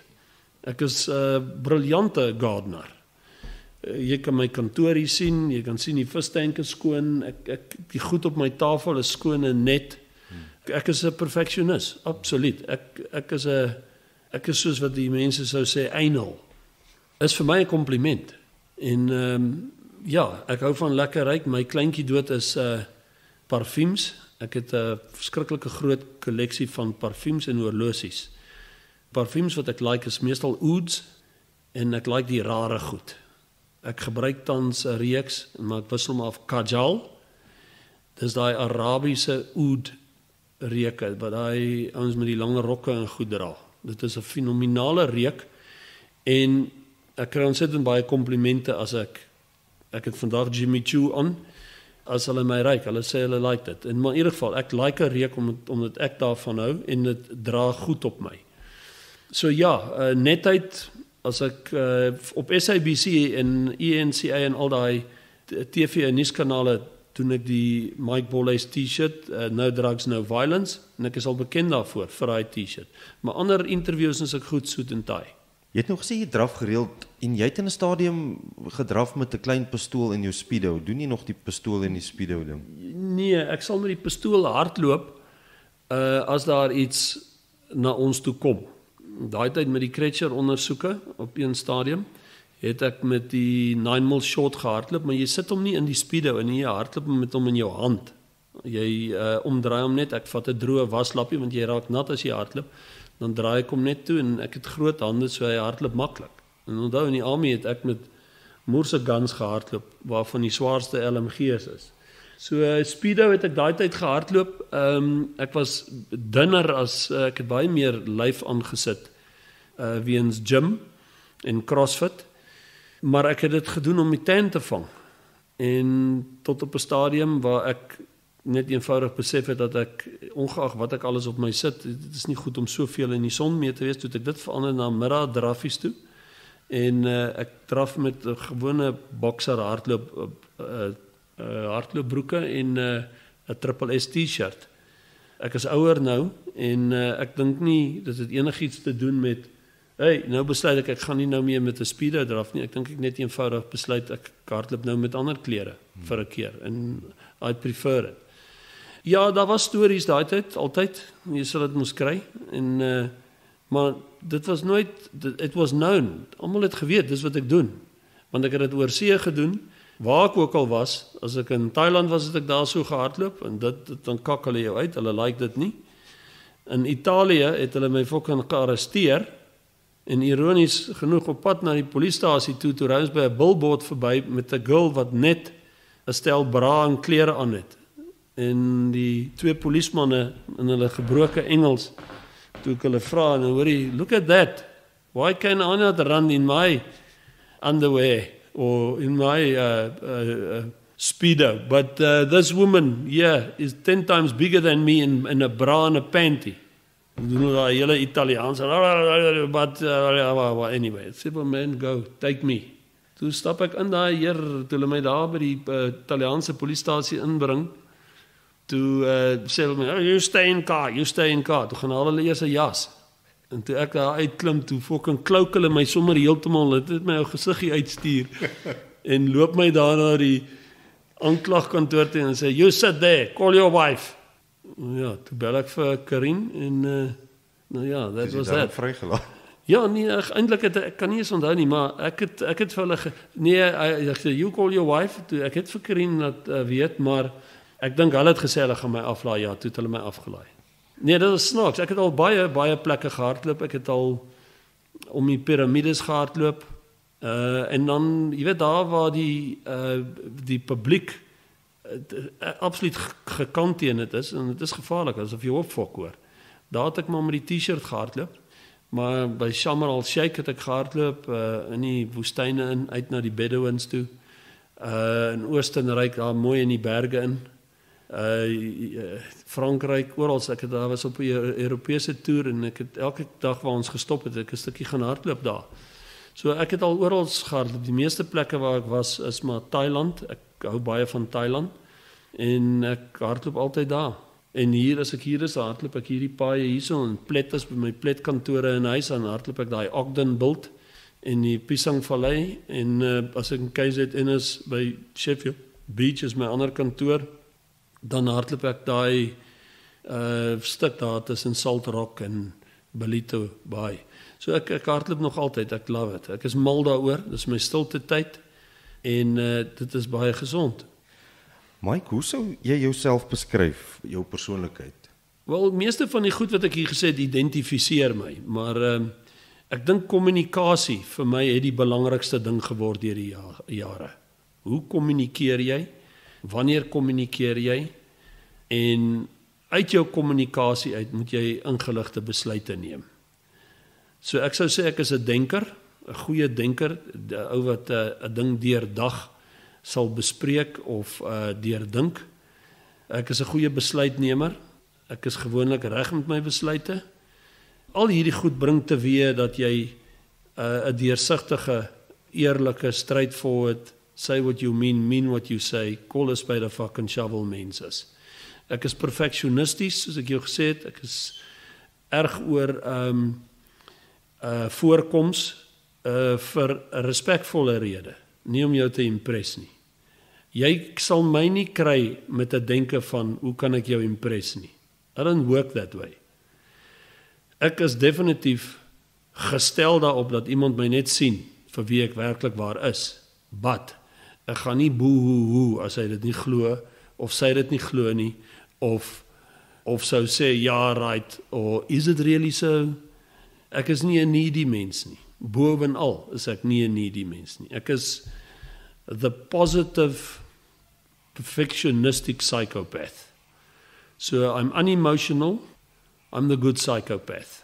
Ek is 'n briljante gardener. Jy kan my kantoor hier sien, jy kan sien die vistank is skoon, die goed op my tafel is skoon en net. Ek is 'n perfeksionis, absoluut. Ek is soos wat die mense sou sê, anal. Is vir my 'n kompliment. En ja, ek hou van lekker ryk. My kleintjie dood is parfums. Ek het 'n verskriklike groot kolleksie van parfums en horlosies. Parfums wat ek like is meestal ouds, en ek like die rare goed. Ek gebruik tans 'n reeks, maar ek wissel maar af Kajal. Dis daai Arabiese oud reuke wat daai ouens met die lange rokke en goed dra. Dit is 'n fenominale reuk, en ek kry ontsettend baie komplimente as ek het vandag Jimmy Choo aan. As hulle my ruik, hulle sê hulle like dit. En maar in ieder geval, ek like 'n reuk omdat ek daarvan hou, en dit dra goed op my. So ja, netheid, as ek op SABC en ENCA en al daai TV en nuuskanale doen ek die Mike Bollys T-shirt, No Drugs, No Violence, en ek is al bekend daarvoor vir daai T-shirt. Maar ander interviews is ek goed soet en taai. Jy het nou gesê jy draf gereeld, en jy het in 'n stadium gedraf met 'n klein pistool in jou speedo. Doen jy nog die pistool en die speedo ding? Nee, ek sal met die pistool hardloop as daar iets na ons toe kom. Daai tyd met die Kretcher ondersoeke op een stadium het ek met die 9mm shot gehardloop, maar jy sit hom nie in die speedo en jy hardloop met hom in jou hand. Jy omdraai hom net, ek vat 'n droë waslappie want jy raak nat as jy hardloop. Dan draai ek hom net toe, en ek het groot hande, so hy hardloop maklik. En onthou, in die army het ek met Moorse guns gehardloop, waarvan die swaarste LMG's is. So speedo het ek daai tyd gehardloop. Ek was dunner as ek het baie meer lyf aangesit weens gym en CrossFit, maar ek het dit gedoen om die tan te vang. En tot op 'n stadium waar ek net eenvoudig besef het dat ek, ongeag wat ek alles op my sit, dit is nie goed om soveel in die son mee te wees, toe ek dit verander na middag draffies toe, en ek draf met 'n gewone boxer hardloopbroeke en 'n Triple S T-shirt. Ek is ouer nou, en ek dink nie, dit het enigiets te doen met, nou besluit ek gaan nie nou meer met 'n speedo draf nie, ek dink ek net eenvoudig besluit, ek hardloop nou met ander klere, vir 'n keer, en I prefer it. Ja, daar was stories daai tyd, altyd, jy sal dit moes kry, en maar dit was nooit, it was known, almal het geweet, dis wat ek doen, want ek het dit oor see gedoen, waar ek ook al was, as ek in Thailand was, het ek daar so gehardloop, en dan kak hulle jou uit, hulle like dit nie. In Italië het hulle my fucking gearresteer, en ironies genoeg op pad na die polisiestasie toe ry ons by 'n billboard verby met 'n girl wat net 'n stel bra en klere aan het. En die twee polismanne in hulle gebroke Engels, toe ek hulle vra, en hoor jy, look at that, why can I not run in my underwear, or in my speedo, but this woman here is 10 times bigger than me in a bra and a panty. Doen nou daai hele Italiaans, but anyway, it's simple, man, go, take me. Toe stap ek in daai heer, toe hulle my daar by die Italiaanse polisiestasie inbring, toe sê hulle my, you stay in car, toe gaan hulle eers 'n jas, en toe ek daar uitklim, toe fucking klouk hulle my sommer heeltemal, het my ou gesiggie uitstuur, en loop my daar na die aanklagkantoor toe, en sê, you sit there, call your wife. Ja, toe bel ek vir Karin, en nou ja, that was that. Vrygelaat. Ja, nee, eintlik ek kan nie eens onthou nie, maar ek het vir hulle ek sê you call your wife, ek het vir Karin laat weet, maar ek dink hulle het gesê hulle gaan my aflaai, ja, toe het hulle my afgelaai. Nee, dit is snaaks. Ek het al baie plekke gehardloop. Ek het al om die piramides gehardloop. En dan, jy weet, daar waar die publiek absoluut gekant teen dit is, en dit is gevaarlik, asof jy opfok hoor. Daar het ek maar met die t-shirt gehardloop. Maar by Sharm el-Sheikh het ek gehardloop, in die woestyne uit na die Bedouins toe. In Oostenryk, daar mooi in die berge in. Frankryk, oral, daar was op 'n Europese toer en ek het elke dag waar ons gestop het, ek 'n stukkie gaan hardloop daar. So ek het al oral gehardloop. Die meeste plekke waar ek was is maar Thailand. Ek hou baie van Thailand en ek hardloop altyd daar. En hier as ek hier is, hardloop ek hierdie paaie hierso en plet is by my pletkantore in huis, dan hardloop ek daai Ogden Bult en die Pisang Vallei en as ek in KZN is by Sheffield Beach is my ander kantoor, dan hardloop ek daai stuk daar tussen Salt Rock en Ballito Bay. So ek hardloop nog altyd, ek love it. Ek is mal daaroor, dis my stilte tyd en dit is baie gesond. Mike, hoe sou jy jouself beskryf, jou persoonlikheid? Wel, meeste van die goed wat ek hier gesê het, identifiseer my, maar ek dink kommunikasie vir my het die belangrikste ding geword deur die jare. Hoe kommunikeer jy? Wanneer kommunikeer jy? En uit jou kommunikasie uit moet jy ingeligte besluite neem. So ek sou sê ek is 'n denker, 'n goeie denker, 'n ou wat 'n ding deurdag sal bespreek of deurdink. Ek is 'n goeie besluitnemer. Ek is gewoonlik reg met my besluite. Al hierdie goed bring teweeg dat jy 'n deursigtige, eerlike, straightforward, say what you mean what you say, call a spade a fucking shovel mens is. Ek is perfeksionisties, soos ek jou gesê het. Ek is erg oor voorkoms vir 'n respekvolle rede, nie om jou te impress nie. Jy sal my nie kry met 'n denke van hoe kan ek jou impress nie. I don't work that way. Ek is definitief gestel daarop dat iemand my net sien vir wie ek werklik waar is. But ek gaan nie boe as hy dit nie glo of sy dit nie glo nie of sou sê ja right or is it really so? Ek is nie 'n needy mens nie. Bovenal is ek nie 'n needy mens nie. Ek is the positive perfectionistic psychopath. So I'm unemotional, I'm the good psychopath.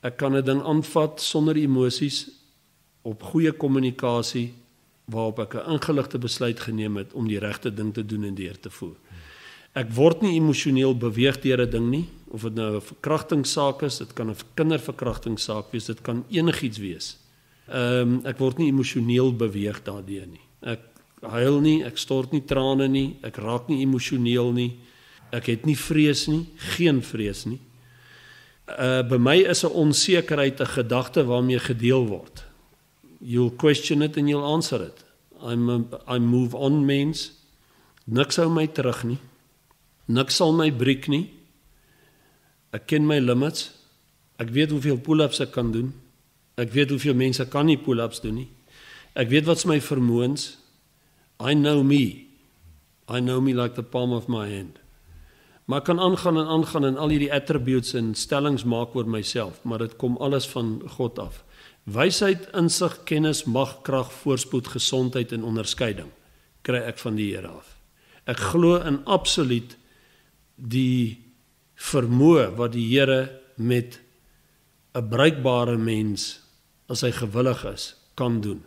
Ek kan 'n ding aanvat sonder emosies op goeie kommunikasie waarop ek 'n ingeligte besluit geneem het om die regte ding te doen en deur te voer. Ek word nie emosioneel beweeg deur 'n ding nie, of dit nou 'n verkrachtingssaak is, dit kan 'n kinderverkrachtingssaak wees, dit kan enigiets wees. Ek word nie emosioneel beweeg daardeur nie. Ek huil nie, ek stort nie trane nie, ek raak nie emosioneel nie. Ek het nie vrees nie, geen vrees nie. By my is 'n onsekerheid 'n gedagte waarmee gedeel word. You'll question it and you'll answer it. I move on mens. Niks hou my terug nie. Niks sal my breek nie. Ek ken my limits. Ek weet hoeveel pull-ups ek kan doen. Ek weet hoeveel mense kan nie pull-ups doen nie. Ek weet wat's my vermoëns. I know me. I know me like the palm of my hand. Maar ek kan aangaan en al hierdie attributes en stellings maak oor myself, maar dit kom alles van God af. Wysheid, insig, kennis, mag, krag, voorspoed, gesondheid en onderskeiding kry ek van die Here af. Ek glo in absoluut die vermoë wat die Here met 'n bruikbare mens, as hy gewillig is, kan doen.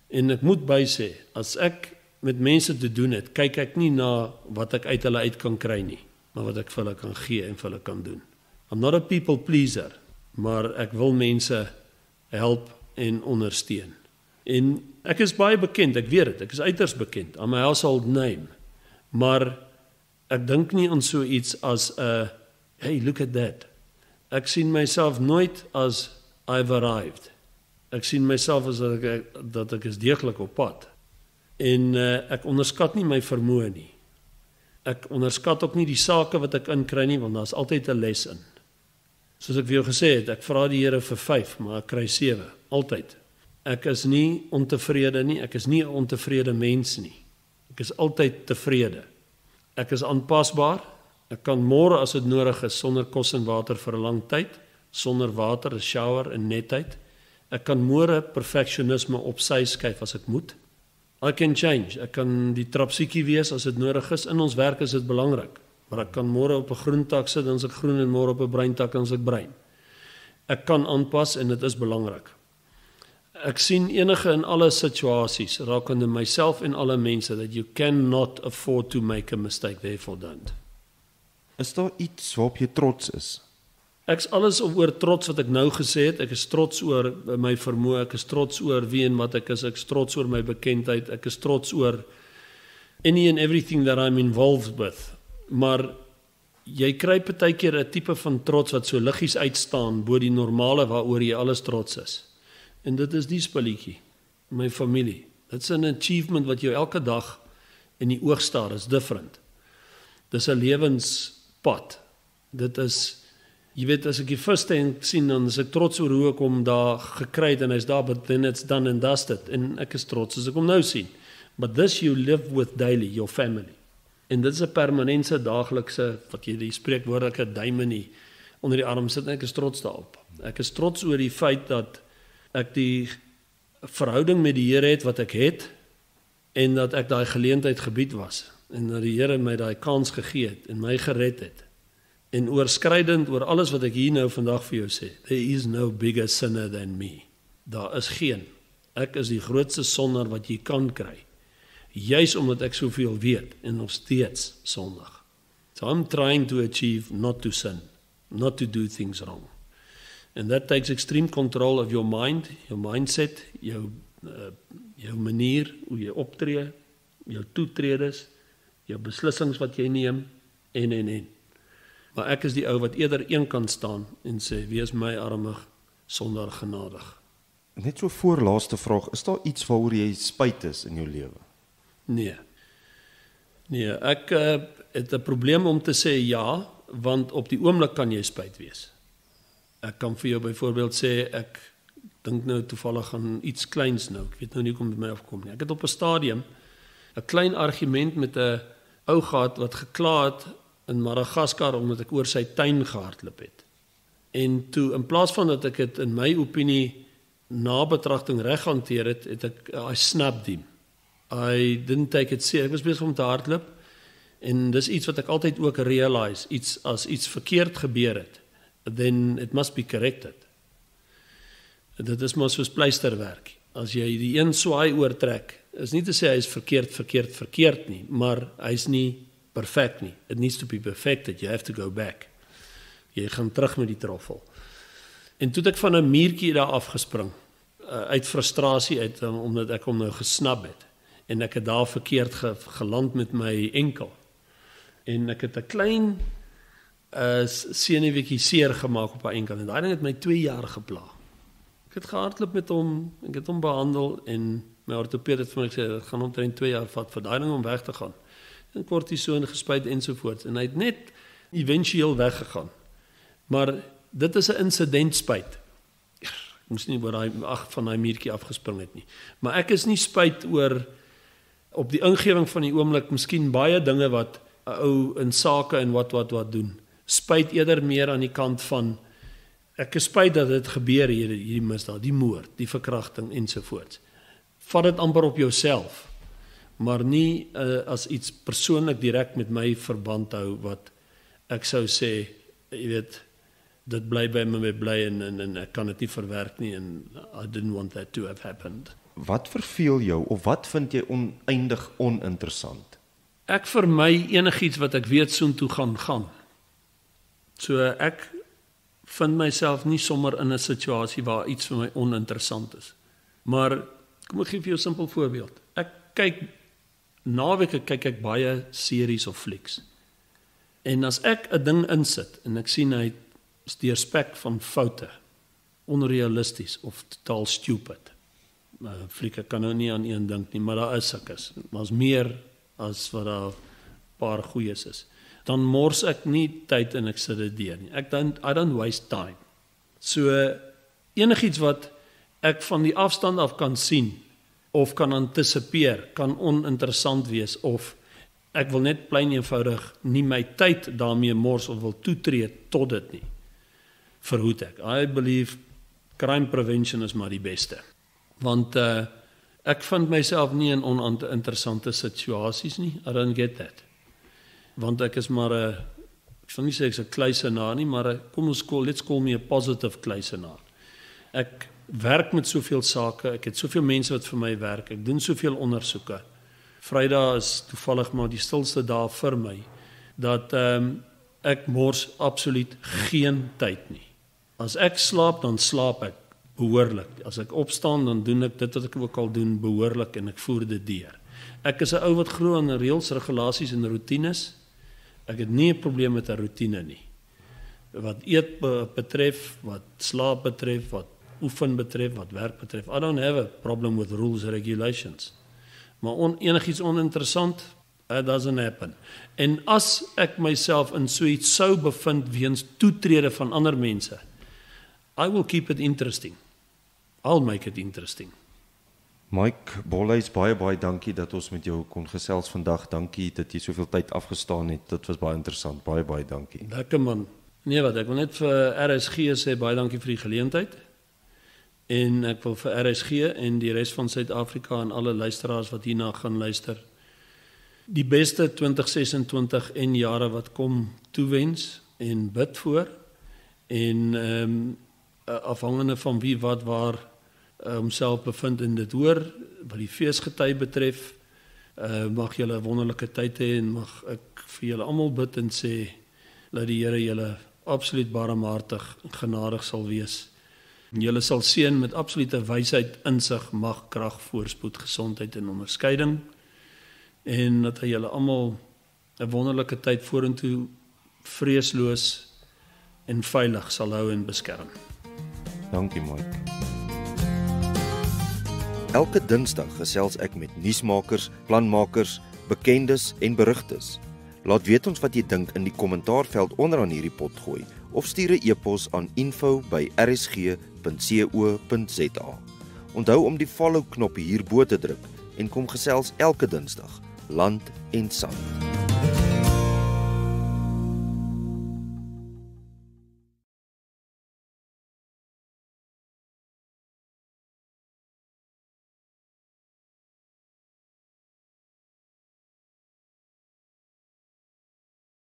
En ek moet bysê, as ek met mense te doen het, kyk ek nie na wat ek uit hulle uit kan kry nie, maar wat ek vir hulle kan gee en vir hulle kan doen. I'm not a people pleaser, maar ek wil mense help en ondersteun. En ek is baie bekend, ek weet dit, ek is uiters bekend, aan my household name, maar ek dink nie aan so iets as hey, look at that. Ek sien myself nooit as I've arrived. Ek sien myself as dat ek is deeglik op pad. En ek onderskat nie my vermoë nie. Ek onderskat ook nie die sake wat ek inkry nie, want daar's altyd 'n les in. Soos ek vir jou gesê het, ek vra die Here vir 5, maar ek kry 7, altyd. Ek is nie ontevrede nie, ek is nie 'n ontevrede mens nie. Ek is altyd tevrede. Ek is aanpasbaar, ek kan môre as dit nodig is, sonder kos en water vir 'n lang tyd, sonder water, 'n shower en netheid. Ek kan môre perfeksionisme op sy skuif as ek moet. I can change, ek kan die trapsiekie wees as dit nodig is, in ons werk is dit belangrik. Maar ek kan môre op 'n groentak sit, dan is ek groen en môre op 'n breintak dan is ek bruin. Ek kan aanpas en dit is belangrik. Ek sien enige in alle situasies rakende myself en alle mense that you cannot afford to make a mistake, therefore don't. Is daar iets waarop jy trots is? Ek is alles oor trots wat ek nou gesê het. Ek is trots oor my vermoë, ek is trots oor wie en wat ek is trots oor my bekendheid, ek is trots oor any and everything that I'm involved with. Maar jy kry partykeer 'n tipe van trots wat so liggies uitstaan bo die normale waaroor jy alles trots is. En dit is die spulletjie, my familie. Dit's 'n achievement wat jou elke dag in die oog staar, is different. Dis 'n lewenspad. Dit is, jy weet, as ek die firste sien, dan is ek trots oor hoe ek hom daar gekry het en hy's daar, but then it's done and dusted. En ek is trots as ek hom nou sien. But this you live with daily, your family. En dit is 'n permanente daaglikse, wat jy die spreekwoordelike duimenie onder die arm sit, en ek is trots daarop. Ek is trots oor die feit dat ek die verhouding met die Here het wat ek het, en dat ek daai geleentheid gebied was, en dat die Here my daai kans gegee het, en my gered het, en oorskrydend oor alles wat ek hier nou vandag vir jou sê, there is no bigger sinner than me. Daar is geen. Ek is die grootste sondaar wat jy kan kry, juis omdat ek soveel weet, en nog steeds sondig. So I'm trying to achieve not to sin, not to do things wrong. And that takes extreme control of your mind, your mindset, jou manier, hoe jy optree, jou toetredes, jou beslissings wat jy neem, en. Maar ek is die ou wat eerder een kan staan en sê, wees my arme sondaar genadig. Net so voorlaaste vraag, is daar iets waaroor jy spyt is in jou lewe? Nee, ek het 'n probleem om te sê ja, want op die oomblik kan jy spyt wees. Ek kan vir jou byvoorbeeld sê, ek dink nou toevallig aan iets kleins nou, ek weet nou nie hoe kom dit my afkom nie. Ek het op 'n stadium 'n klein argument met 'n ou gehad wat gekla het in Madagaskar omdat ek oor sy tuin gehardloop het. En toe, in plaas van dat ek dit in my opinie na betragting reg hanteer het, het ek, I snapped him. I didn't take it serious. Ek was besig om te hardloop, en dis iets wat ek altyd ook realize, as iets verkeerd gebeur het, then it must be corrected. Dit is maar soos pleisterwerk. As jy die een swaai oortrek, is nie te sê hy is verkeerd nie, maar hy is nie perfect nie. It needs to be perfected, you have to go back. Jy gaan terug met die troffel. En toe het ek van 'n muurtjie daar afgespring, uit frustrasie uit, omdat ek hom nou gesnap het. En ek het daar verkeerd geland met my enkel. En ek het 'n klein senuweetjie seer gemaak op haar enkel. En daai ding het my 2 jaar gepla. Ek het gehardloop met hom, ek het hom behandel, en my ortopeed het vir my gesê, dit gaan omtrent 2 jaar vat vir daai ding om weg te gaan. En kortison gespuit ensovoorts. En hy het net eventueel weggegaan. Maar dit is 'n insident spyt. Ek moes nie oor van daai muurtjie afgespring het nie. Maar ek is nie spyt oor op die ingewing van die oomblik, miskien baie dinge wat 'n ou in sake en wat doen. Spyt eerder meer aan die kant van, ek is spyt dat dit gebeur, hierdie misdaad, die moord, die verkrachting ensovoorts. Vat dit amper op jouself, maar nie as iets persoonlik direk met my verband hou, wat ek sou sê, jy weet, dit bly by my bly, en ek kan dit nie verwerk nie, en I didn't want that to have happened. Wat verveel jou, of wat vind jy oneindig oninteressant? Ek vermy enigiets wat ek weet soontoe gaan. So ek vind myself nie sommer in 'n situasie waar iets vir my oninteressant is. Maar, kom ek gee vir jou 'n simpel voorbeeld. Naweke kyk ek baie series of flieks. En as ek 'n ding insit, en ek sien hy is deurspek van foute, onrealisties of totaal stupid. Fliek, ek kan nou nie aan een dink nie, maar daar is sulkes. Maar is meer as wat daar 'n paar goeies is. dan mors ek nie tyd en ek sit dit deur nie. I don't waste time. So enigiets wat ek van die afstand af kan sien of kan antisipeer, kan oninteressant wees of ek wil net plain eenvoudig nie my tyd daarmee mors of wil toetree tot dit nie. Verhoed ek. I believe crime prevention is maar die beste. Want ek vind myself nie in oninteressante situasies nie. I don't get that. Want ek is maar ek wil nie sê ek's 'n kluisenaar nie, maar let's call me a positive kluisenaar. Ek werk met soveel sake, ek het soveel mense wat vir my werk, ek doen soveel ondersoeke. Vrydag is toevallig maar die stilste dag vir my, dat ek mors absoluut geen tyd nie. As ek slaap, dan slaap ek behoorlik. As ek opstaan, dan doen ek dit wat ek ook al doen behoorlik en ek voer dit deur. Ek is 'n ou wat glo aan reëls, regulasies en roetines. Ek het nie 'n probleem met 'n roetine nie. Wat eet betref, wat slaap betref, wat oefen betref, wat werk betref. I don't have a problem with rules and regulations. Maar enigiets oninteressant, it doesn't happen. En as ek myself in so iets sou bevind weens toetrede van ander mense, I will keep it interesting. I'll make it interesting. Mike Bolhuis, baie dankie dat ons met jou kon gesels vandag. Dankie dat jy soveel tyd afgestaan het. Dit was baie interessant. Baie dankie. Lekker man. Nee wat, ek wil net vir RSG sê baie dankie vir die geleentheid. En ek wil vir RSG en die res van Suid-Afrika en alle luisteraars wat hierna gaan luister, die beste 2026 en jare wat kom toewens en bid voor. En afhangende van wie wat waar homself bevind in dit hoor, wat die feesgety betref, mag julle 'n wonderlike tyd hê en mag ek vir julle almal bid en sê dat die Here julle absoluut barmhartig en genadig sal wees. En julle sal seën met absolute wysheid, insig, mag, krag, voorspoed, gesondheid en onderskeiding en dat hy julle almal 'n wonderlike tyd vorentoe vreesloos en veilig sal hou en beskerm. Dankie Mike. Elke Dinsdag gesels ek met nuusmakers, planmakers, bekendes en berigtes. Laat weet ons wat jy dink in die kommentaarveld onderaan hierdie pot gooi of stuur 'n e-pos aan info@rsg.co.za. Onthou om die follow knoppie hierbo te druk en kom gesels elke Dinsdag, land en sand.